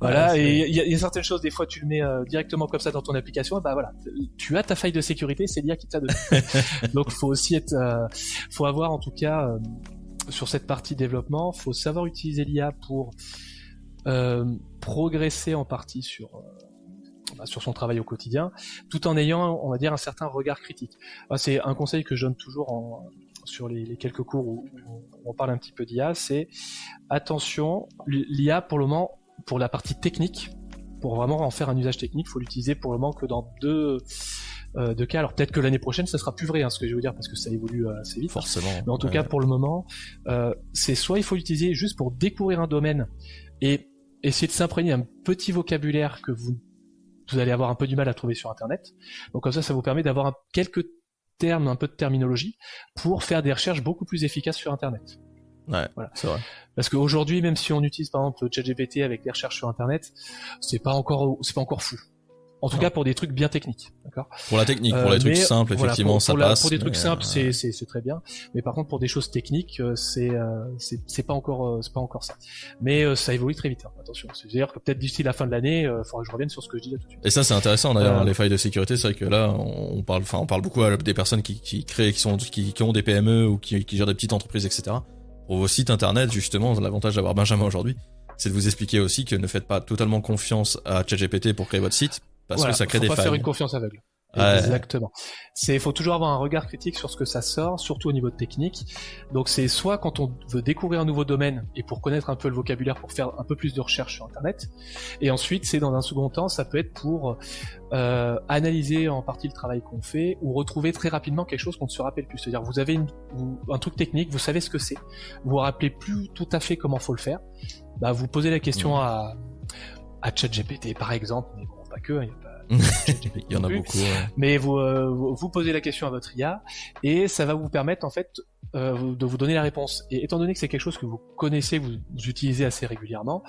Voilà, ouais, et il y a certaines choses, des fois tu le mets directement comme ça dans ton application, bah voilà, tu as ta faille de sécurité, c'est l'IA qui t'a donné. Donc faut aussi faut avoir en tout cas sur cette partie développement, faut savoir utiliser l'IA pour progresser en partie sur son travail au quotidien, tout en ayant, on va dire, un certain regard critique. C'est un conseil que je donne toujours sur les quelques cours où on parle un petit peu d'IA, c'est attention, l'IA pour le moment, pour la partie technique, pour vraiment en faire un usage technique, faut l'utiliser pour le moment que dans deux cas. Alors peut-être que l'année prochaine ça sera plus vrai, ce que je veux dire, parce que ça évolue assez vite. Forcément. Mais en tout cas pour le moment, c'est soit il faut l'utiliser juste pour découvrir un domaine et essayer de s'imprégner d'un petit vocabulaire que vous allez avoir un peu du mal à trouver sur Internet. Donc comme ça vous permet d'avoir quelques termes, un peu de terminologie pour faire des recherches beaucoup plus efficaces sur Internet. Ouais, voilà. C'est vrai. Parce qu'aujourd'hui, même si on utilise par exemple ChatGPT avec les recherches sur Internet, c'est pas encore fou. En tout cas pour des trucs bien techniques, d'accord. Pour la technique, pour les trucs simples, effectivement, voilà, ça passe. Pour des trucs simples, c'est très bien. Mais par contre, pour des choses techniques, c'est pas encore ça. Mais ça évolue très vite. Hein. Attention, c'est-à-dire que peut-être d'ici la fin de l'année, il faudra que je revienne sur ce que je dis là tout de suite. Et ça, c'est intéressant d'ailleurs, les failles de sécurité. C'est vrai que là, on parle beaucoup à des personnes qui créent, qui ont des PME ou qui gèrent des petites entreprises, etc. Pour vos sites internet, justement, l'avantage d'avoir Benjamin aujourd'hui, c'est de vous expliquer aussi que ne faites pas totalement confiance à ChatGPT pour créer votre site. Parce que ça crée des failles. Faut pas faire une confiance aveugle. Ouais. Exactement. Faut toujours avoir un regard critique sur ce que ça sort, surtout au niveau de technique. Donc c'est soit quand on veut découvrir un nouveau domaine et pour connaître un peu le vocabulaire, pour faire un peu plus de recherche sur Internet. Et ensuite, c'est dans un second temps, ça peut être pour analyser en partie le travail qu'on fait ou retrouver très rapidement quelque chose qu'on ne se rappelle plus. C'est-à-dire vous avez un truc technique, vous savez ce que c'est, vous vous rappelez plus tout à fait comment faut le faire. Bah vous posez la question à ChatGPT par exemple, mais bon, pas que, il y en a beaucoup. Ouais. Mais vous posez la question à votre IA et ça va vous permettre en fait de vous donner la réponse. Et étant donné que c'est quelque chose que vous connaissez, vous utilisez assez régulièrement,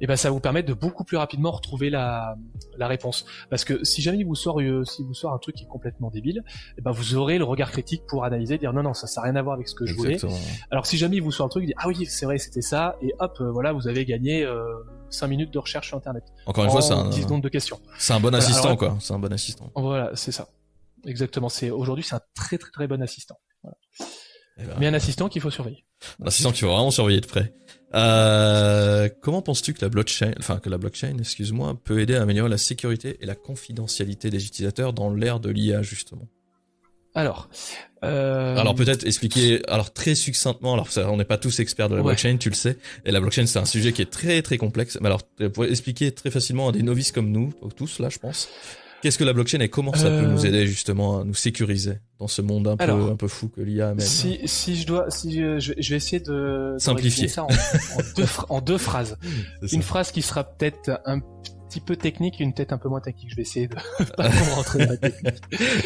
et ben ça va vous permettre de beaucoup plus rapidement retrouver la réponse. Parce que si jamais il vous sort un truc qui est complètement débile, et ben vous aurez le regard critique pour analyser, dire non ça n'a rien à voir avec ce que je voulais. Alors si jamais il vous sort un truc, il dit ah oui c'est vrai c'était ça et hop voilà vous avez gagné 5 minutes de recherche sur Internet. Encore une fois, c'est 10 secondes de questions. C'est un bon assistant, quoi. C'est un bon assistant. Voilà, c'est ça. Exactement. Aujourd'hui, c'est un très très très bon assistant. Voilà. Ben, mais un assistant qu'il faut surveiller. Un assistant qu'il faut vraiment surveiller de près. Comment penses-tu que la blockchain, excuse-moi, peut aider à améliorer la sécurité et la confidentialité des utilisateurs dans l'ère de l'IA, justement? Alors peut-être expliquer, très succinctement, on n'est pas tous experts de la blockchain, tu le sais, et la blockchain c'est un sujet qui est très très complexe, mais alors, pour expliquer très facilement à des novices comme nous, tous là je pense, qu'est-ce que la blockchain et comment ça peut nous aider justement à nous sécuriser dans ce monde un peu fou que l'IA amène? Je vais essayer de simplifier ça en deux phrases. Une phrase qui sera peut-être un petit peu technique et une peut-être un peu moins technique. Je vais essayer de pas trop rentrer dans la technique.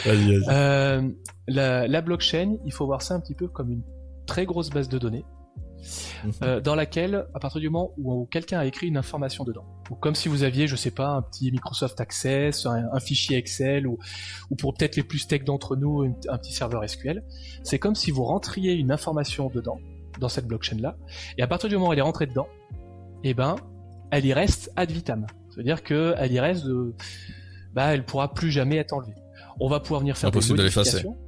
Vas-y. La blockchain, il faut voir ça un petit peu comme une très grosse base de données dans laquelle, à partir du moment où quelqu'un a écrit une information dedans, ou comme si vous aviez, je sais pas, un petit Microsoft Access, un fichier Excel, ou pour peut-être les plus tech d'entre nous, un petit serveur SQL, c'est comme si vous rentriez une information dedans, dans cette blockchain-là, et à partir du moment où elle est rentrée dedans, elle y reste ad vitam. C'est-à-dire qu'elle y reste elle pourra plus jamais être enlevée. On va pouvoir venir faire des modifications.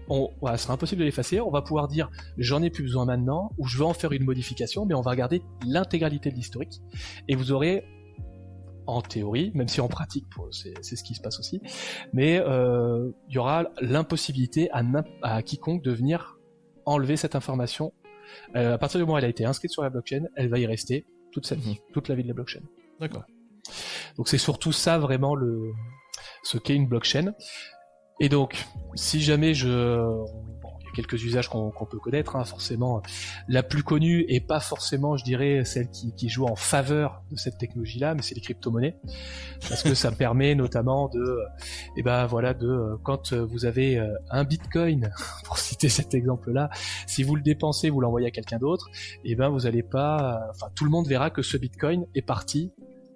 Ouais. Ce sera impossible de l'effacer. On va pouvoir dire j'en ai plus besoin maintenant ou je veux en faire une modification, mais on va regarder l'intégralité de l'historique et vous aurez, en théorie, même si en pratique c'est ce qui se passe aussi, mais il y aura l'impossibilité à quiconque de venir enlever cette information. À partir du moment où elle a été inscrite sur la blockchain, elle va y rester toute sa vie, toute la vie de la blockchain. D'accord. Donc c'est surtout ça vraiment ce qu'est une blockchain. Et donc, si jamais il y a quelques usages qu'on peut connaître, forcément, la plus connue et pas forcément, je dirais, celle qui joue en faveur de cette technologie-là, mais c'est les crypto-monnaies, parce que ça permet notamment quand vous avez un bitcoin, pour citer cet exemple-là, si vous le dépensez, vous l'envoyez à quelqu'un d'autre, vous allez pas, tout le monde verra que ce bitcoin est parti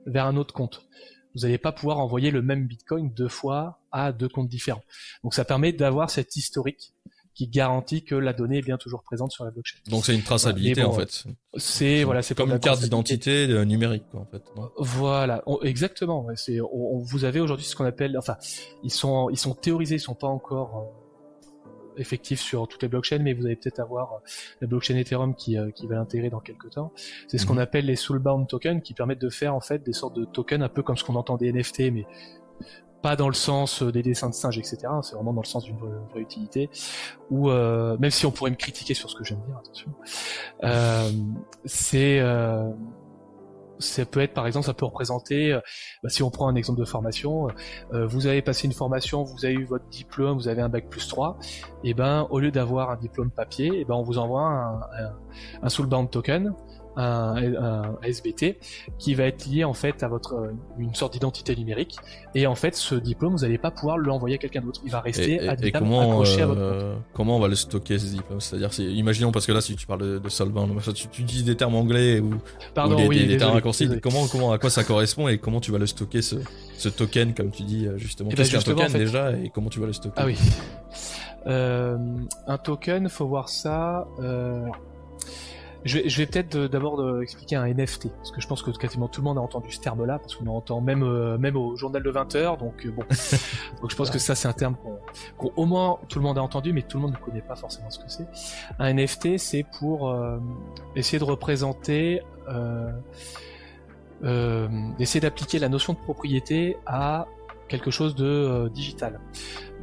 vers un autre compte. Vous n'allez pas pouvoir envoyer le même bitcoin 2 fois à 2 comptes différents. Donc ça permet d'avoir cet historique qui garantit que la donnée est bien toujours présente sur la blockchain. Donc c'est une traçabilité en fait. C'est comme une carte d'identité numérique quoi, en fait. Non voilà, exactement. Vous avez aujourd'hui ce qu'on appelle, ils sont théorisés, ils sont pas encore effectif sur toutes les blockchains, mais vous allez peut-être avoir la blockchain Ethereum qui va l'intégrer dans quelques temps. C'est ce qu'on appelle les soulbound tokens, qui permettent de faire en fait des sortes de tokens un peu comme ce qu'on entend des NFT, mais pas dans le sens des dessins de singes, etc. C'est vraiment dans le sens d'une vraie utilité. Ou même si on pourrait me critiquer sur ce que je viens de dire, attention. Ça peut être, par exemple, ça peut représenter, si on prend un exemple de formation, vous avez passé une formation, vous avez eu votre diplôme, vous avez un bac+3, au lieu d'avoir un diplôme papier, on vous envoie un soulbound token, un SBT, qui va être lié en fait à une sorte d'identité numérique, et en fait ce diplôme vous n'allez pas pouvoir l'envoyer à quelqu'un d'autre, il va rester accroché à votre compte. Comment on va le stocker ce diplôme? C'est-à-dire, imaginons, parce que là si tu parles de soulbound, tu utilises des termes anglais ou des termes raccourcis, à quoi ça correspond et comment tu vas le stocker ce token, comme tu dis justement? Qu'est-ce qu'un token déjà et comment tu vas le stocker? Ah oui. Un token, faut voir ça. Je vais peut-être d'abord expliquer un NFT, parce que je pense que quasiment tout le monde a entendu ce terme-là, parce qu'on en entend même au journal de 20h, donc bon. Donc je pense que ça c'est un terme qu'au moins tout le monde a entendu, mais tout le monde ne connaît pas forcément ce que c'est. Un NFT, c'est pour essayer de représenter, d'essayer d'appliquer la notion de propriété à quelque chose de digital,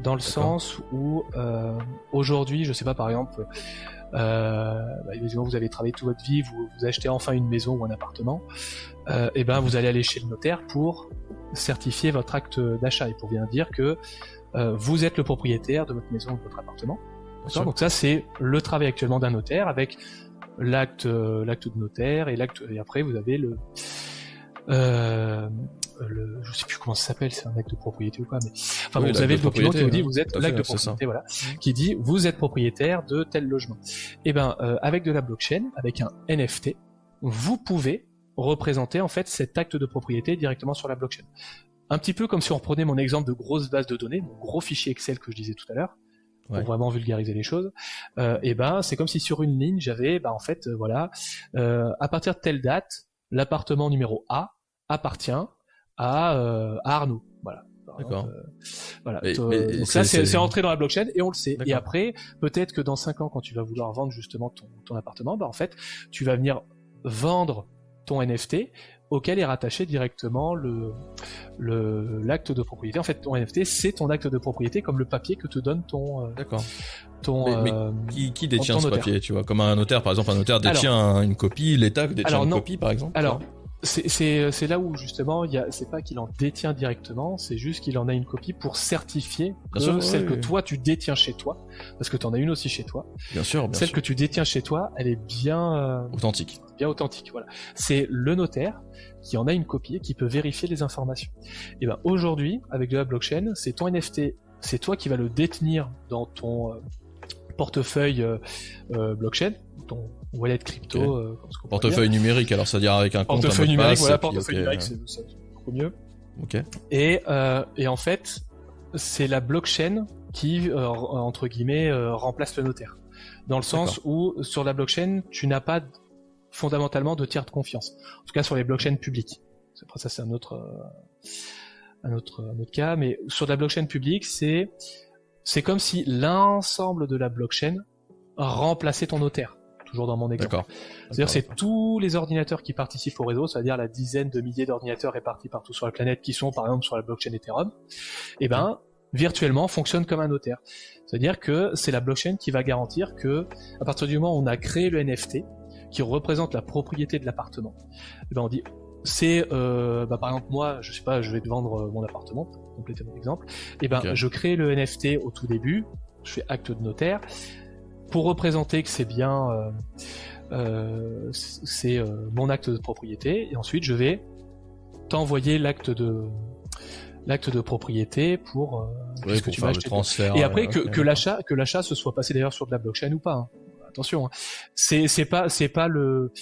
dans le sens où aujourd'hui, je sais pas, par exemple, vous avez travaillé toute votre vie, vous achetez enfin une maison ou un appartement, vous allez aller chez le notaire pour certifier votre acte d'achat et pour bien dire que vous êtes le propriétaire de votre maison ou de votre appartement. Donc ça c'est le travail actuellement d'un notaire avec l'acte de notaire et après vous avez je sais plus comment ça s'appelle, c'est un acte de propriété ou quoi, mais vous avez le document qui vous dit vous êtes l'acte de propriété, voilà, qui dit vous êtes propriétaire de tel logement. Avec de la blockchain, avec un NFT, vous pouvez représenter en fait cet acte de propriété directement sur la blockchain. Un petit peu comme si on reprenait mon exemple de grosse base de données, mon gros fichier Excel que je disais tout à l'heure, pour vraiment vulgariser les choses. C'est comme si sur une ligne j'avais à partir de telle date, l'appartement numéro A appartient à Arnaud. Voilà. D'accord. Voilà. Mais Donc ça, c'est entré dans la blockchain et on le sait. D'accord. Et après, peut-être que dans 5 ans, quand tu vas vouloir vendre justement ton appartement, en fait, tu vas venir vendre ton NFT auquel est rattaché directement l'acte de propriété. En fait, ton NFT, c'est ton acte de propriété comme le papier que te donne ton... D'accord. Mais qui détient ce papier, tu vois? Comme un notaire, par exemple, un notaire détient une copie, l'État détient une copie, par exemple? Alors, c'est là où justement c'est pas qu'il en détient directement, c'est juste qu'il en a une copie pour certifier que celle que toi tu détiens chez toi, parce que tu en as une aussi chez toi. Bien sûr. Celle que tu détiens chez toi, elle est bien authentique. Bien authentique, voilà. C'est le notaire qui en a une copie et qui peut vérifier les informations. Et ben aujourd'hui, avec de la blockchain, c'est ton NFT, c'est toi qui vas le détenir dans ton portefeuille blockchain, ton wallet crypto, okay. Portefeuille numérique, alors c'est-à-dire avec un compte, portefeuille numérique, voilà, portefeuille numérique, c'est beaucoup mieux. Ok. Et en fait, c'est la blockchain qui entre guillemets remplace le notaire, dans le sens où sur la blockchain, tu n'as pas fondamentalement de tiers de confiance. En tout cas, sur les blockchains publiques. Après ça, c'est un autre cas, mais sur la blockchain publique, c'est comme si l'ensemble de la blockchain remplaçait ton notaire. Toujours dans mon exemple. C'est-à-dire c'est tous les ordinateurs qui participent au réseau, c'est-à-dire la dizaine de milliers d'ordinateurs répartis partout sur la planète qui sont par exemple sur la blockchain Ethereum, et ben virtuellement fonctionnent comme un notaire. C'est-à-dire que c'est la blockchain qui va garantir que à partir du moment où on a créé le NFT qui représente la propriété de l'appartement, et ben on dit c'est par exemple moi je sais pas, je vais te vendre mon appartement pour compléter mon exemple, et ben je crée le NFT au tout début, je fais acte de notaire pour représenter que c'est bien mon acte de propriété, et ensuite je vais t'envoyer l'acte de propriété pour que tu vas acheter. Transfert, et après que l'achat se soit passé d'ailleurs sur de la blockchain ou pas, hein. Attention, hein. C'est pas le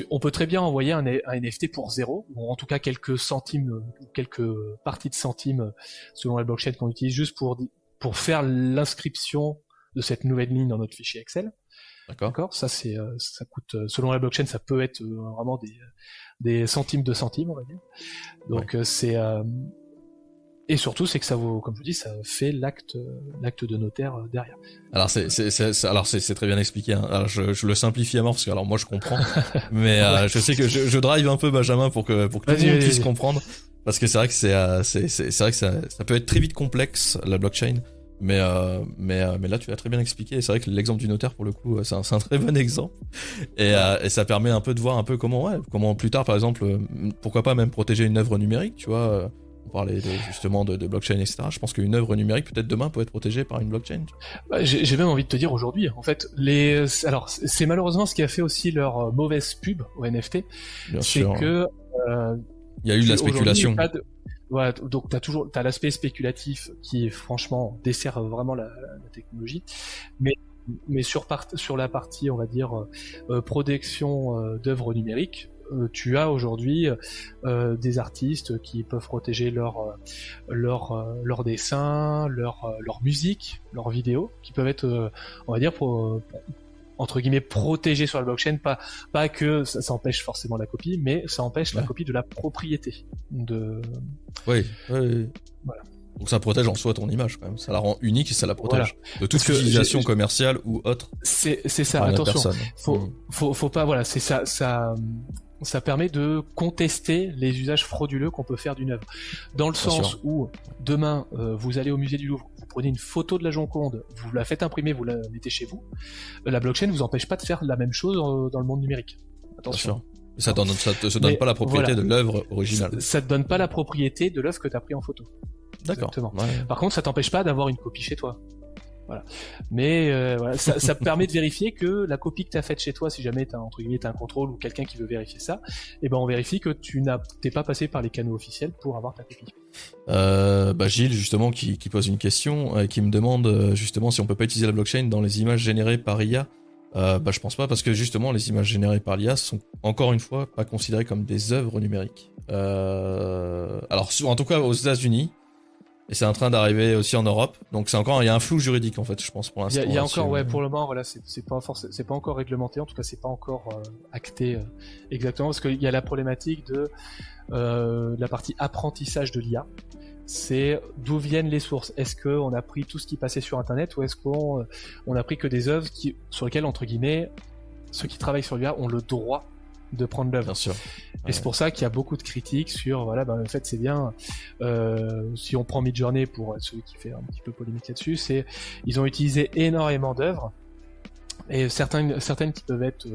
on peut très bien envoyer un NFT pour 0, ou en tout cas quelques centimes, quelques parties de centimes selon la blockchain qu'on utilise juste pour faire l'inscription de cette nouvelle ligne dans notre fichier Excel. D'accord. Ça ça coûte selon la blockchain, ça peut être vraiment des centimes de centimes, on va dire. Donc c'est et surtout c'est que ça vaut, comme je vous dis, ça fait l'acte de notaire derrière. Alors c'est très bien expliqué, hein. Alors je le simplifie à mort parce que alors moi je comprends, mais je sais que je drive un peu Benjamin pour que tout le monde puisse comprendre, parce que c'est vrai que c'est vrai que ça peut être très vite complexe la blockchain. Mais là tu l'as très bien expliqué, et c'est vrai que l'exemple du notaire pour le coup c'est un très bon exemple, et ça permet un peu de voir un peu comment plus tard par exemple pourquoi pas même protéger une œuvre numérique, tu vois, on parlait justement de blockchain etc. Je pense qu'une œuvre numérique peut-être demain peut être protégée par une blockchain. J'ai même envie de te dire aujourd'hui en fait alors c'est malheureusement ce qui a fait aussi leur mauvaise pub au NFT, c'est que il y a eu de la spéculation. Ouais, donc t'as l'aspect spéculatif qui franchement dessert vraiment la technologie, mais sur la partie on va dire protection d'œuvres numériques, tu as aujourd'hui des artistes qui peuvent protéger leur dessin, leur musique, leurs vidéos, qui peuvent être on va dire entre guillemets protégés sur la blockchain, pas que ça empêche forcément la copie, mais ça empêche la copie de la propriété de. Oui. Voilà. Donc ça protège en soi ton image quand même, ça la rend unique et ça la protège de toute utilisation commerciale ou autre. C'est ça. Attention, faut pas, voilà, c'est ça. Ça permet de contester les usages frauduleux qu'on peut faire d'une œuvre. Dans le sens où demain vous allez au musée du Louvre, vous prenez une photo de la Joconde, vous la faites imprimer, vous la mettez chez vous. La blockchain vous empêche pas de faire la même chose dans le monde numérique. Attention. Ça te donne pas la propriété de l'œuvre originale. Ça te donne pas la propriété de l'œuvre que tu as pris en photo. D'accord. Ouais. Par contre, ça t'empêche pas d'avoir une copie chez toi. Voilà. Mais voilà, ça permet de vérifier que la copie que tu as faite chez toi, si jamais t'as un contrôle ou quelqu'un qui veut vérifier ça, et ben on vérifie que t'es pas passé par les canaux officiels pour avoir ta copie. Gilles justement qui pose une question, qui me demande justement si on peut pas utiliser la blockchain dans les images générées par IA. Je pense pas, parce que justement les images générées par l'IA sont encore une fois pas considérées comme des œuvres numériques. Alors en tout cas aux États-Unis, Et c'est en train d'arriver aussi en Europe. Donc il y a un flou juridique en fait, je pense pour l'instant. Il y a encore, pour le moment, voilà, c'est pas encore réglementé. En tout cas, c'est pas encore acté exactement, parce qu'il y a la problématique de la partie apprentissage de l'IA. C'est d'où viennent les sources. Est-ce qu'on a pris tout ce qui passait sur Internet, ou est-ce qu'on a pris que des œuvres sur lesquelles, entre guillemets, ceux qui travaillent sur l'IA ont le droit de prendre l'œuvre. Bien sûr. Et c'est pour ça qu'il y a beaucoup de critiques sur, voilà, en fait, c'est bien, si on prend Midjourney pour celui qui fait un petit peu polémique là-dessus, ils ont utilisé énormément d'œuvres, et certaines qui peuvent être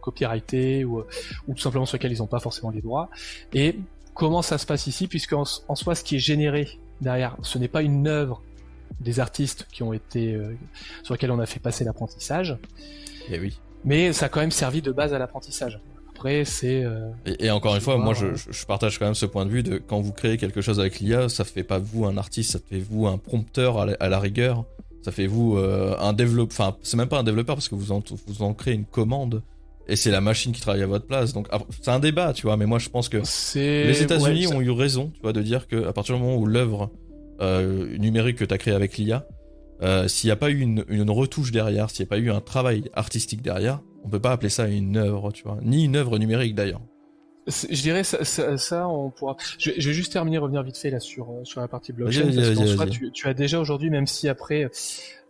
copyrightées ou tout simplement sur lesquelles ils n'ont pas forcément les droits. Et comment ça se passe ici, puisque en soi, ce qui est généré derrière, ce n'est pas une œuvre des artistes qui ont été sur lesquels on a fait passer l'apprentissage. Et oui. Mais ça a quand même servi de base à l'apprentissage. Après, c'est... Et encore une fois, moi, je partage quand même ce point de vue de quand vous créez quelque chose avec l'IA, ça fait pas vous un artiste, ça fait vous un prompteur à la rigueur. Ça fait vous un développeur... Enfin, c'est même pas un développeur parce que vous en créez une commande. Et c'est la machine qui travaille à votre place. Donc, c'est un débat, tu vois. Mais moi, je pense que les États-Unis ont eu raison, tu vois, de dire que à partir du moment où l'œuvre numérique que tu as créée avec l'IA, s'il n'y a pas eu une retouche derrière, s'il n'y a pas eu un travail artistique derrière, on peut pas appeler ça une œuvre, tu vois. Ni une œuvre numérique, d'ailleurs. Je dirais ça on pourra... Je vais juste revenir vite fait là sur la partie blockchain. Tu as déjà aujourd'hui, même si après...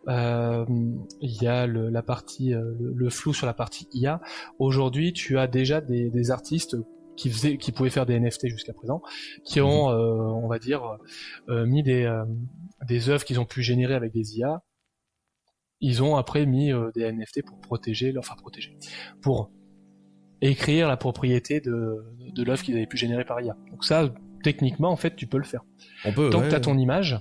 il y a la partie le flou sur la partie IA. Aujourd'hui, tu as déjà des artistes qui pouvaient faire des NFT jusqu'à présent, qui ont, on va dire, mis des œuvres qu'ils ont pu générer avec des IA. Ils ont après mis des NFT pour pour écrire la propriété de l'œuvre qu'ils avaient pu générer par IA. Donc ça, techniquement, en fait, tu peux le faire. On peut. Tant que tu as ton image,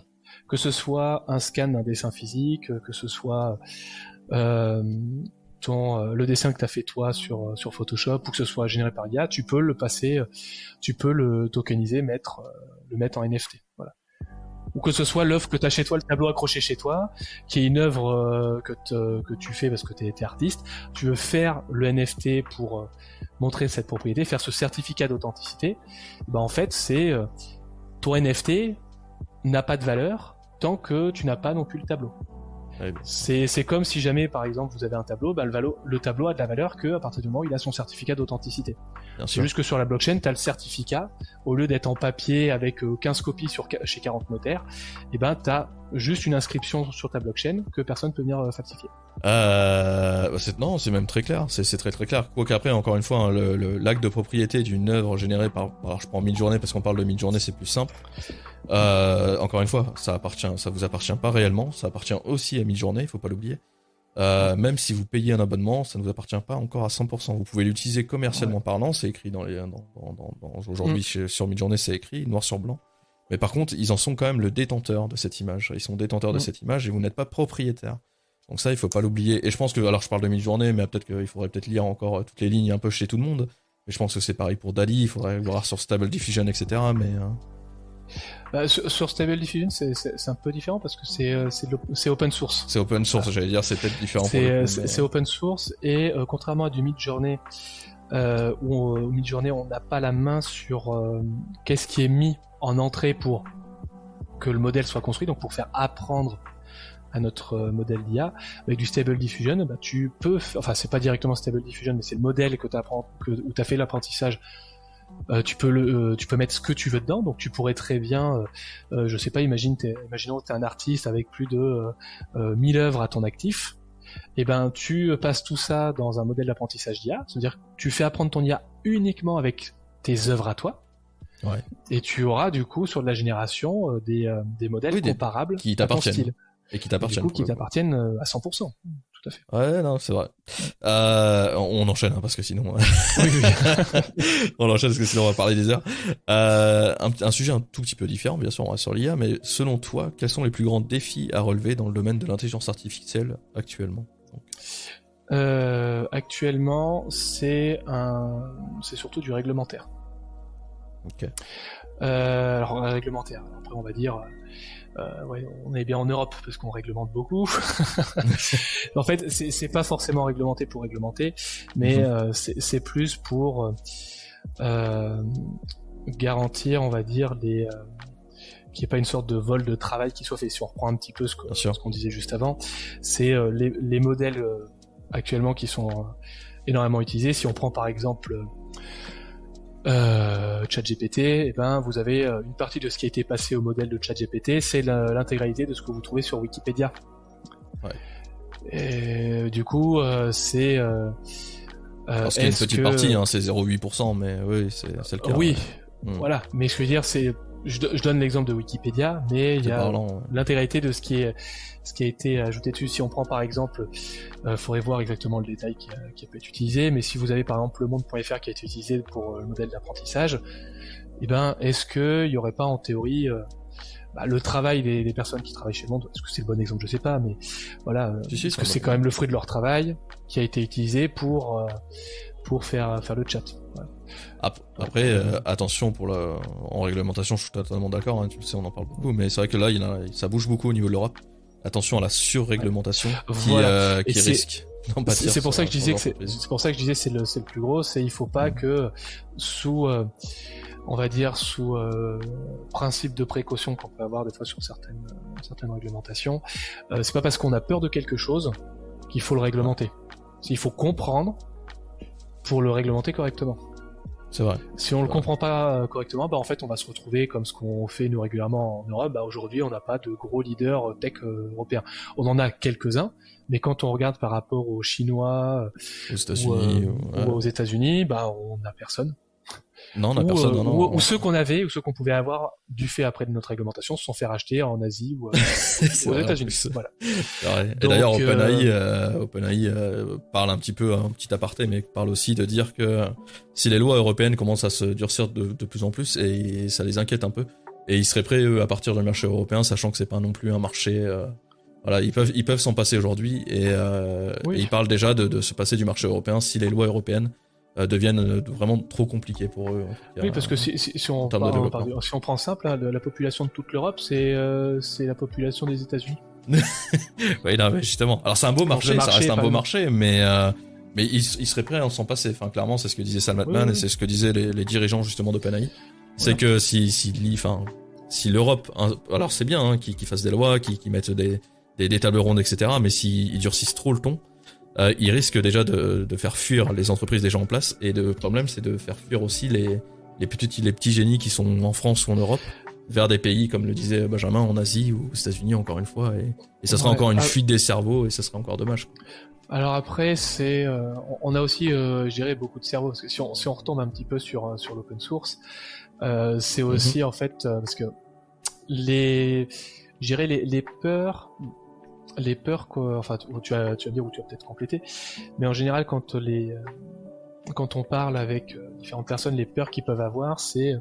que ce soit un scan d'un dessin physique, que ce soit le dessin que tu as fait toi sur Photoshop, ou que ce soit généré par IA, tu peux le passer, tu peux le tokeniser, le mettre en NFT. Voilà. Ou que ce soit l'œuvre que tu as chez toi, le tableau accroché chez toi, qui est une œuvre que tu fais parce que tu es artiste, tu veux faire le NFT pour montrer cette propriété, faire ce certificat d'authenticité, en fait, c'est ton NFT n'a pas de valeur tant que tu n'as pas non plus le tableau. Ouais. C'est comme si jamais, par exemple, vous avez un tableau, le tableau a de la valeur que à partir du moment où il a son certificat d'authenticité. C'est juste que sur la blockchain, tu as le certificat, au lieu d'être en papier avec 15 copies chez 40 notaires, tu as juste une inscription sur ta blockchain que personne peut venir falsifier. Non, c'est même très clair, c'est très très clair. Quoi qu'après, encore une fois, l'acte de propriété d'une œuvre générée par... Alors je prends Midjourney parce qu'on parle de Midjourney, c'est plus simple. Encore une fois, ça vous appartient pas réellement, ça appartient aussi à Midjourney, il faut pas l'oublier. Même si vous payez un abonnement, ça ne vous appartient pas encore à 100%. Vous pouvez l'utiliser commercialement parlant, c'est écrit aujourd'hui sur Midjourney, c'est écrit noir sur blanc. Mais par contre, ils en sont quand même le détenteur de cette image. Ils sont détenteurs de cette image et vous n'êtes pas propriétaire. Donc ça, il faut pas l'oublier. Et je pense que, alors je parle de Midjourney, mais peut-être qu'il faudrait lire encore toutes les lignes un peu chez tout le monde. Mais je pense que c'est pareil pour DALL-E, il faudrait voir sur Stable Diffusion, etc. Mais sur Stable Diffusion, c'est un peu différent parce que c'est open source. C'est open source, j'allais dire, c'est peut-être différent. C'est open source et contrairement à du Midjourney, où au Midjourney on n'a pas la main sur qu'est-ce qui est mis en entrée pour que le modèle soit construit, donc pour faire apprendre à notre modèle d'IA. Avec du Stable Diffusion, tu peux, enfin c'est pas directement Stable Diffusion, mais c'est le modèle où tu as fait l'apprentissage. Tu peux mettre ce que tu veux dedans, donc tu pourrais très bien, je sais pas, imaginons que t'es un artiste avec plus de 1000 œuvres à ton actif, et tu passes tout ça dans un modèle d'apprentissage d'IA, c'est-à-dire que tu fais apprendre ton IA uniquement avec tes œuvres à toi, et tu auras du coup sur de la génération des modèles comparables qui à ton style. Et qui t'appartiennent. Du coup, qui t'appartiennent à 100%. Tout à fait. Ouais, non, c'est vrai. On enchaîne, parce que sinon... on enchaîne, parce que sinon on va parler des heures. Un sujet un tout petit peu différent, bien sûr, on reste sur l'IA, mais selon toi, quels sont les plus grands défis à relever dans le domaine de l'intelligence artificielle actuellement ? Actuellement, c'est surtout du réglementaire. Ok. Alors, réglementaire. Après, on va dire... on est bien en Europe parce qu'on réglemente beaucoup. En fait, c'est pas forcément réglementé pour réglementer, mais c'est plus pour garantir, on va dire, qu'il n'y ait pas une sorte de vol de travail qui soit fait. Si on reprend un petit peu ce qu'on disait juste avant, c'est les modèles actuellement qui sont énormément utilisés. Si on prend par exemple ChatGPT, eh ben vous avez une partie de ce qui a été passé au modèle de ChatGPT, c'est l'intégralité de ce que vous trouvez sur Wikipédia. Ouais. Et du coup, c'est parce qu'il y a une petite partie, hein, c'est 0,8%, mais oui, c'est le cas. Oui, voilà. Mais ce que je veux dire, c'est, je donne l'exemple de Wikipédia, mais il y a l'intégralité de ce qui a été ajouté dessus. Si on prend par exemple, faudrait voir exactement le détail qui peut être utilisé, mais si vous avez par exemple le monde.fr qui a été utilisé pour le modèle d'apprentissage, eh ben, est-ce que il y aurait pas en théorie le travail des personnes qui travaillent chez le monde, est-ce que c'est le bon exemple, je sais pas, mais voilà, parce que c'est quand même le fruit de leur travail qui a été utilisé pour faire le chat. Voilà. Après, attention en réglementation, je suis totalement d'accord, hein, tu le sais, on en parle beaucoup, mais c'est vrai que là, ça bouge beaucoup au niveau de l'Europe. Attention à la surréglementation qui risque. C'est pour ça que je disais c'est le plus gros, c'est il faut pas que sous principe de précaution qu'on peut avoir des fois sur certaines réglementations, c'est pas parce qu'on a peur de quelque chose qu'il faut le réglementer. Il faut comprendre pour le réglementer correctement. C'est vrai. Si on le comprend pas correctement, en fait on va se retrouver comme ce qu'on fait nous régulièrement en Europe. Aujourd'hui on n'a pas de gros leaders tech européens. On en a quelques-uns, mais quand on regarde par rapport aux Chinois, aux États-Unis ou aux États-Unis, on n'a personne. Non, on n'a personne. Ou ceux qu'on avait, ou ceux qu'on pouvait avoir du fait après de notre réglementation se sont fait racheter en Asie ou aux États-Unis. Voilà. Et d'ailleurs, OpenAI parle un petit aparté, mais parle aussi de dire que si les lois européennes commencent à se durcir de plus en plus, et ça les inquiète un peu, et ils seraient prêts eux, à partir du marché européen, sachant que c'est pas non plus un marché. Voilà, ils peuvent s'en passer aujourd'hui, et ils parlent déjà de se passer du marché européen si les lois européennes deviennent vraiment trop compliquées pour eux. Oui, parce que si on prend simple, la population de toute l'Europe, c'est la population des États-Unis. Oui, non, mais justement. Alors c'est un beau marché, ça reste un beau marché, mais ils seraient prêts à s'en passer. Enfin, clairement, c'est ce que disait Sam Altman, et c'est ce que disaient les dirigeants justement d'OpenAI. C'est que si l'Europe, alors c'est bien qu'ils fassent des lois, qu'ils mettent des tables rondes, etc. Mais s'ils durcissent trop le ton, ils risquent déjà de faire fuir les entreprises déjà en place, et le problème c'est de faire fuir aussi les petits génies qui sont en France ou en Europe vers des pays, comme le disait Benjamin, en Asie ou aux États-Unis encore une fois, et ça sera encore une fuite des cerveaux, et ça serait encore dommage. Alors après, on a aussi, je dirais, beaucoup de cerveaux, parce que si on retombe un petit peu sur l'open source, c'est aussi en fait parce que les peurs. Les peurs tu vas dire, ou tu vas peut-être compléter, mais en général quand on parle avec différentes personnes, les peurs qu'ils peuvent avoir, c'est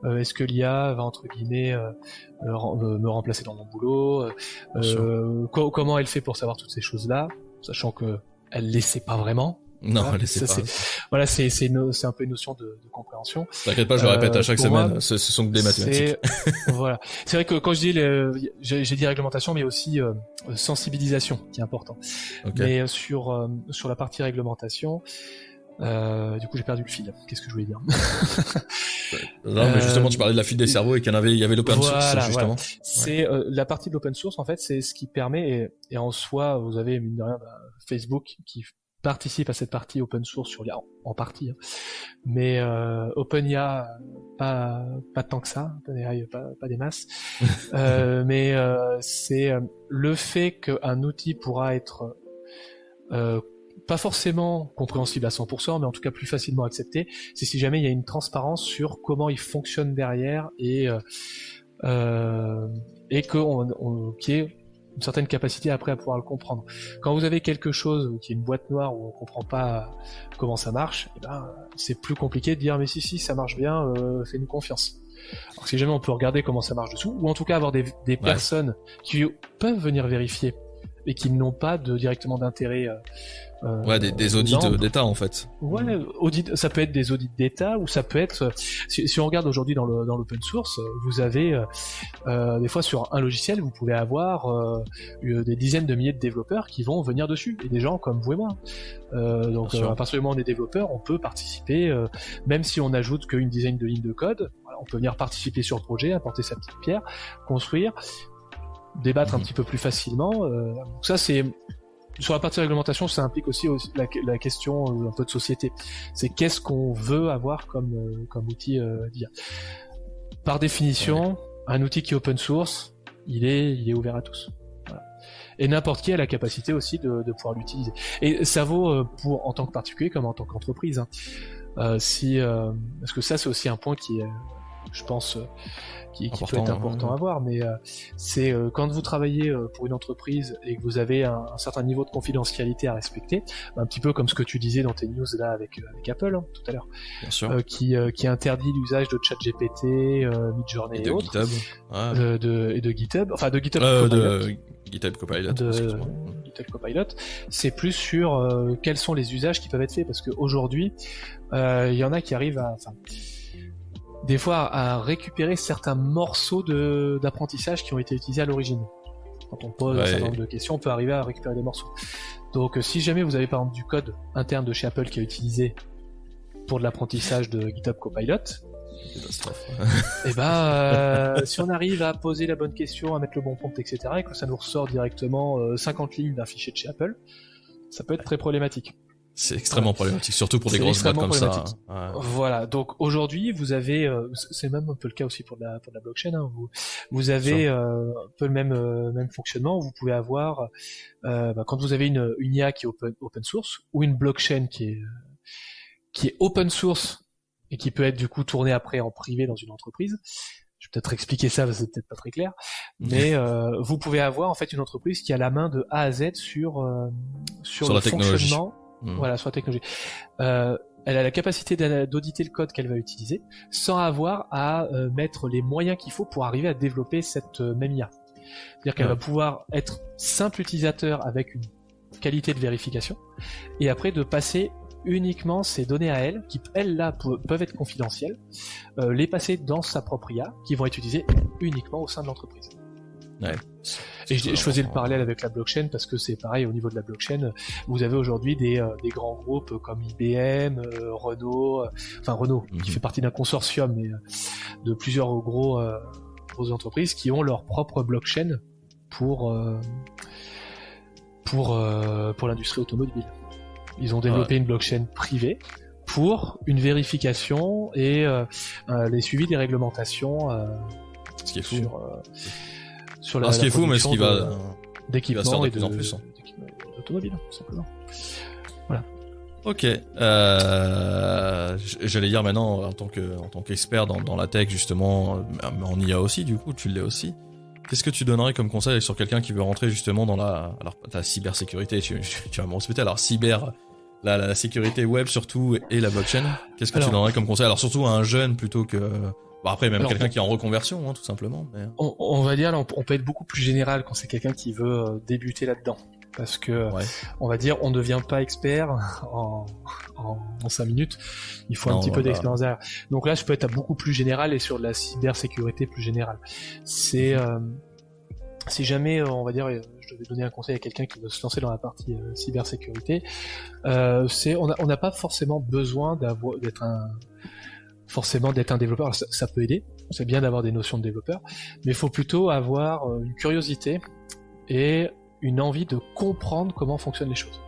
est-ce que l'IA va entre guillemets me remplacer dans mon boulot, comment elle fait pour savoir toutes ces choses-là, sachant que elle les sait pas vraiment. Non, elle les sait pas. Voilà, c'est un peu une notion de compréhension. T'inquiète pas, je le répète à chaque semaine. Moi, ce sont que des mathématiques. Voilà. C'est vrai que quand je dis j'ai dit réglementation, mais aussi sensibilisation, qui est important. Okay. Mais sur la partie réglementation, du coup j'ai perdu le fil. Qu'est-ce que je voulais dire? Non, mais justement, tu parlais de la fuite des cerveaux et il y avait l'open source, justement. Voilà. C'est la partie de l'open source, en fait, c'est ce qui permet, et en soi, vous avez mine de rien Facebook qui participe à cette partie open source sur l'IA, en partie, hein. Mais OpenIA, pas tant que ça, pas des masses. Mais c'est le fait qu'un outil pourra être pas forcément compréhensible à 100%, mais en tout cas plus facilement accepté, c'est si jamais il y a une transparence sur comment il fonctionne derrière, et qu'il y ait une certaine capacité après à pouvoir le comprendre. Quand vous avez quelque chose qui est une boîte noire où on comprend pas comment ça marche, c'est plus compliqué de dire mais si ça marche bien, fais-nous confiance. Alors si jamais on peut regarder comment ça marche dessous, ou en tout cas avoir des personnes qui peuvent venir vérifier et qui n'ont pas directement d'intérêt. Des audits d'État en fait. Ouais, ça peut être des audits d'État, ou ça peut être, si on regarde aujourd'hui dans l'open source, vous avez des fois sur un logiciel, vous pouvez avoir des dizaines de milliers de développeurs qui vont venir dessus, et des gens comme vous et moi. Donc à partir du moment où on est développeur, on peut participer, même si on ajoute qu'une dizaine de lignes de code, voilà, on peut venir participer sur le projet, apporter sa petite pierre, construire, débattre un petit peu plus facilement. Donc ça, c'est sur la partie réglementation, ça implique aussi la question un peu de société. C'est qu'est-ce qu'on veut avoir comme outil d'IA. Par définition, un outil qui est open source, il est ouvert à tous. Voilà. Et n'importe qui a la capacité aussi de pouvoir l'utiliser. Et ça vaut pour en tant que particulier comme en tant qu'entreprise. Hein. Parce que ça, c'est aussi un point qui est, je pense, qui peut être important à voir, mais c'est quand vous travaillez pour une entreprise et que vous avez un certain niveau de confidentialité à respecter, un petit peu comme ce que tu disais dans tes news là avec Apple tout à l'heure, bien sûr, qui interdit l'usage de ChatGPT, Midjourney et autres, GitHub. Et de GitHub, enfin de GitHub Copilot. GitHub Copilot, c'est plus sur quels sont les usages qui peuvent être faits, parce qu'aujourd'hui, il y en a qui arrivent des fois à récupérer certains morceaux d'apprentissage qui ont été utilisés à l'origine. Quand on pose un certain nombre de questions, on peut arriver à récupérer des morceaux. Donc si jamais vous avez par exemple du code interne de chez Apple qui est utilisé pour de l'apprentissage de GitHub Copilot, et si on arrive à poser la bonne question, à mettre le bon prompt, etc., et que ça nous ressort directement 50 lignes d'un fichier de chez Apple, ça peut être très problématique. C'est extrêmement problématique, surtout pour des grosses boîtes comme ça. Voilà, donc aujourd'hui, vous avez, c'est même un peu le cas aussi pour la blockchain, hein, vous avez un peu le même fonctionnement. Vous pouvez avoir, quand vous avez une IA qui est open source, ou une blockchain qui est open source, et qui peut être du coup tournée après en privé dans une entreprise. Je vais peut-être expliquer ça, parce que c'est peut-être pas très clair, mais vous pouvez avoir en fait une entreprise qui a la main de A à Z sur le fonctionnement. Voilà, sur la technologie. Elle a la capacité d'auditer le code qu'elle va utiliser sans avoir à mettre les moyens qu'il faut pour arriver à développer cette même IA. C'est-à-dire qu'elle va pouvoir être simple utilisateur avec une qualité de vérification, et après de passer uniquement ces données à elle, qui elles là peuvent être confidentielles, les passer dans sa propre IA, qui vont être utilisées uniquement au sein de l'entreprise. Ouais. Et je faisais le parallèle avec la blockchain parce que c'est pareil au niveau de la blockchain. Vous avez aujourd'hui des grands groupes comme IBM, Renault, qui fait partie d'un consortium, mais de plusieurs grosses entreprises qui ont leur propre blockchain pour l'industrie automobile. Ils ont développé une blockchain privée pour une vérification et les suivis des réglementations. Ce qui est fou. Sur ce qui est fou, mais ce qui va d'équipement de plus en plus. D'automobile, tout simplement. Voilà. Ok. J'allais dire maintenant, en tant qu'expert dans la tech, justement, mais en IA aussi, du coup, tu l'es aussi. Qu'est-ce que tu donnerais comme conseil sur quelqu'un qui veut rentrer justement dans la cybersécurité? Tu vas me respecter. Alors, la sécurité web surtout et la blockchain. Qu'est-ce que tu donnerais comme conseil? Alors, surtout à un jeune plutôt que... Bon, après, même quelqu'un qui est en reconversion, tout simplement. Mais... On va dire, on peut être beaucoup plus général quand c'est quelqu'un qui veut débuter là-dedans. Parce que, on va dire, on ne devient pas expert en 5 minutes. Il faut un petit peu d'expérience derrière. Donc là, je peux être beaucoup plus général et sur de la cybersécurité plus générale. Si jamais, on va dire, je devais donner un conseil à quelqu'un qui veut se lancer dans la partie cybersécurité, on n'a pas forcément besoin d'être un développeur. Alors, ça peut aider, c'est bien d'avoir des notions de développeur, mais il faut plutôt avoir une curiosité et une envie de comprendre comment fonctionnent les choses.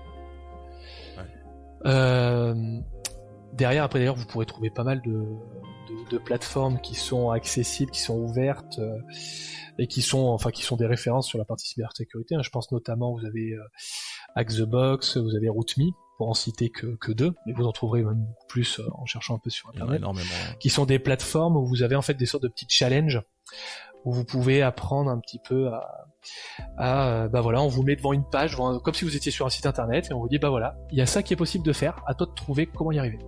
Derrière, après d'ailleurs, vous pourrez trouver pas mal de plateformes qui sont accessibles, qui sont ouvertes et qui sont des références sur la partie cybersécurité. Je pense notamment, vous avez Hack the Box, vous avez RootMe, pour en citer que deux, mais vous en trouverez même beaucoup plus en cherchant un peu sur internet, qui sont des plateformes où vous avez en fait des sortes de petits challenges où vous pouvez apprendre un petit peu on vous met devant une page, comme si vous étiez sur un site internet, et on vous dit il y a ça qui est possible de faire, à toi de trouver comment y arriver.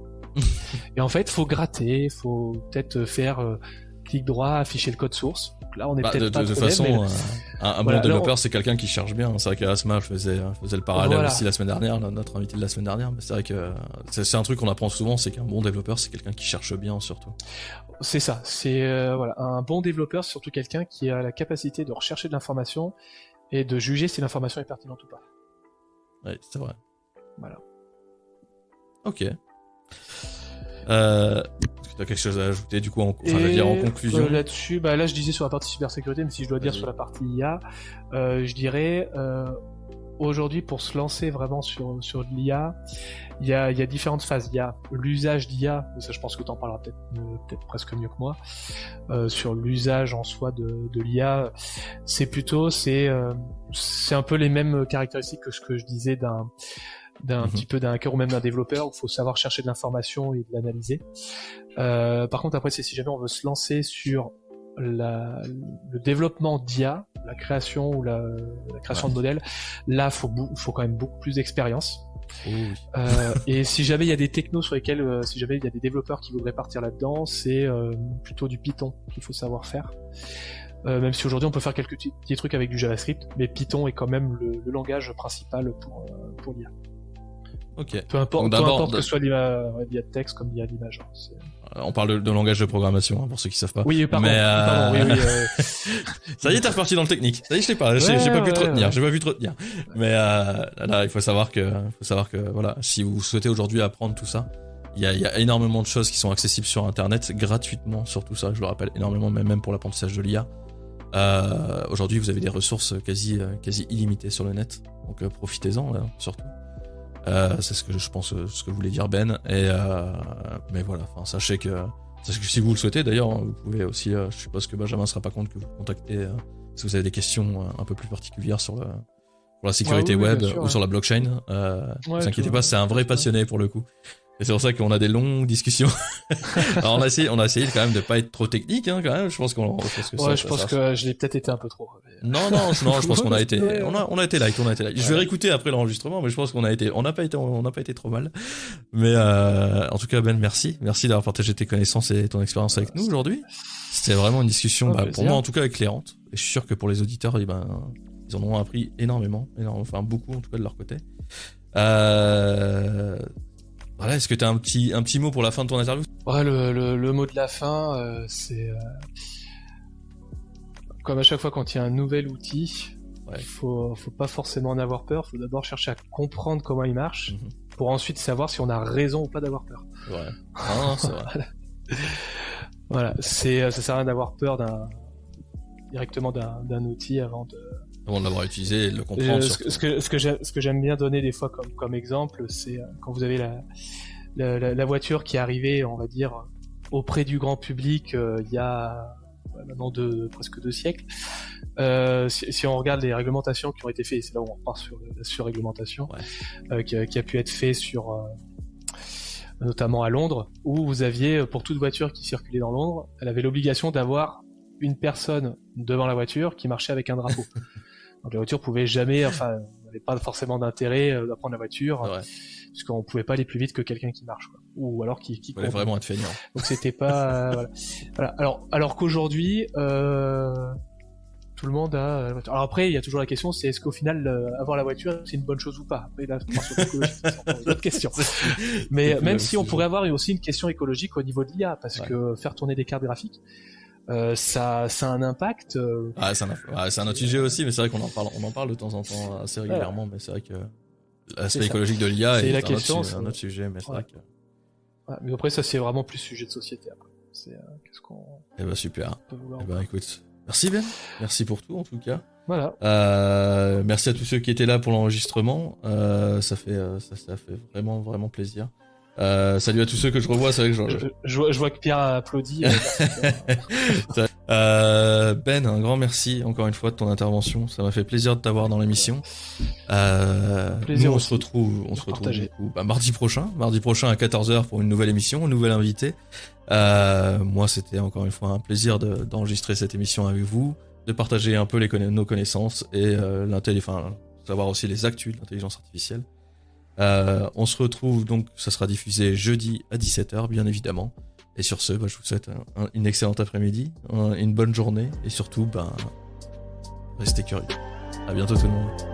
Et en fait, faut gratter, faut peut-être faire clic droit, afficher le code source. Donc là, on est peut-être pas de toute façon, un bon développeur, c'est quelqu'un qui cherche bien. C'est vrai qu'Asma faisait le parallèle aussi la semaine dernière, notre invité de la semaine dernière. Mais c'est vrai que c'est un truc qu'on apprend souvent, c'est qu'un bon développeur, c'est quelqu'un qui cherche bien surtout. C'est ça. C'est un bon développeur, c'est surtout quelqu'un qui a la capacité de rechercher de l'information et de juger si l'information est pertinente ou pas. Oui, c'est vrai. Voilà. Ok. t'as quelque chose à ajouter du coup, dire en conclusion là-dessus, là je disais sur la partie cybersécurité, mais si je dois dire sur la partie IA, je dirais aujourd'hui pour se lancer vraiment sur l'IA, il y a différentes phases. Il y a l'usage d'IA, et ça je pense que t'en parleras peut-être presque mieux que moi. Sur l'usage en soi de l'IA, c'est un peu les mêmes caractéristiques que ce que je disais d'un petit peu d'un hacker ou même d'un développeur, où il faut savoir chercher de l'information et de l'analyser. Par contre après, si jamais on veut se lancer sur le développement d'IA, la création ou la création de modèles, là faut quand même beaucoup plus d'expérience. Oui. Et si jamais il y a des technos sur lesquels, si jamais il y a des développeurs qui voudraient partir là-dedans, c'est plutôt du Python qu'il faut savoir faire. Même si aujourd'hui on peut faire quelques petits trucs avec du JavaScript, mais Python est quand même le langage principal pour l'IA. Ok. Peu importe que ce soit l'IA de texte comme l'IA d'image. On parle de langage de programmation, pour ceux qui savent pas. Oui, pardon. Ça y est, t'es reparti dans le technique. Ça y est, je sais pas. J'ai pas pu te retenir. J'ai pas pu te retenir. Mais là, il faut savoir que voilà, si vous souhaitez aujourd'hui apprendre tout ça, il y a énormément de choses qui sont accessibles sur Internet gratuitement sur tout ça. Je le rappelle, énormément, même pour l'apprentissage de l'IA. Aujourd'hui, vous avez des ressources quasi illimitées sur le net. Donc profitez-en, surtout. C'est ce que je pense, ce que voulait dire Ben. Mais voilà, sachez que si vous le souhaitez, d'ailleurs, vous pouvez aussi, je suppose que Benjamin sera pas contre que vous contactez si vous avez des questions un peu plus particulières sur la sécurité web ou sur la blockchain. Ne vous inquiétez pas, c'est un vrai passionné pour le coup. Et c'est pour ça qu'on a des longues discussions. Alors on a essayé quand même de pas être trop technique, quand même. Je pense que je l'ai peut-être été un peu trop. Non, je pense qu'on a été, on a été light. Je vais réécouter après l'enregistrement, mais je pense qu'on n'a pas été trop mal. Mais, en tout cas, Ben, merci d'avoir partagé tes connaissances et ton expérience avec nous aujourd'hui. C'était vraiment une discussion, pour moi en tout cas éclairante. Et je suis sûr que pour les auditeurs, ils en ont appris énormément, enfin beaucoup en tout cas de leur côté. Voilà, est-ce que tu as un petit mot pour la fin de ton interview ? Ouais, le mot de la fin, c'est comme à chaque fois quand il y a un nouvel outil, faut pas forcément en avoir peur, faut d'abord chercher à comprendre comment il marche, pour ensuite savoir si on a raison ou pas d'avoir peur. Ouais. Non, c'est vrai. Voilà, ça sert à rien d'avoir peur directement d'un outil avant de l'avoir utilisé et de le comprendre. Ce que j'aime bien donner des fois comme exemple, c'est quand vous avez la voiture qui est arrivée, on va dire, auprès du grand public il y a maintenant presque 2 siècles. Si on regarde les réglementations qui ont été faites, c'est là où on repart sur la surréglementation, qui a pu être fait notamment à Londres, où vous aviez, pour toute voiture qui circulait dans Londres, elle avait l'obligation d'avoir une personne devant la voiture qui marchait avec un drapeau. Donc la voiture pouvait jamais, n'avait pas forcément d'intérêt d'apprendre la voiture, puisqu'on pouvait pas aller plus vite que quelqu'un qui marche, quoi. Ou alors qui fallait vraiment être feignant. Donc c'était pas voilà. Alors qu'aujourd'hui tout le monde a la voiture. Alors après il y a toujours la question, c'est est-ce qu'au final avoir la voiture c'est une bonne chose ou pas. Après là sur l'écologie, c'est une autre question. Mais même si on pourrait avoir aussi une question écologique au niveau de l'IA, parce que faire tourner des cartes graphiques, ça a un impact. C'est un autre sujet aussi, mais c'est vrai qu'on en parle de temps en temps assez régulièrement, mais c'est vrai que l'aspect écologique de l'IA est un autre sujet, mais c'est vrai que. Mais après ça c'est vraiment plus sujet de société après. C'est qu'est-ce qu'on. Super. Écoute, merci Ben, merci pour tout en tout cas. Voilà. Merci à tous ceux qui étaient là pour l'enregistrement. Ça fait vraiment vraiment plaisir. Salut à tous ceux que je revois, c'est vrai que je vois que Pierre applaudit. Ben, un grand merci encore une fois de ton intervention. Ça m'a fait plaisir de t'avoir dans l'émission. Nous, on se retrouve du coup, mardi prochain à 14h pour une nouvelle émission, un nouvel invité. Moi, c'était encore une fois un plaisir d'enregistrer cette émission avec vous, de partager un peu nos connaissances et savoir aussi les actus de l'intelligence artificielle. On se retrouve donc, ça sera diffusé jeudi à 17h bien évidemment. Et sur ce, je vous souhaite une excellente après-midi, une bonne journée et surtout, restez curieux. À bientôt tout le monde.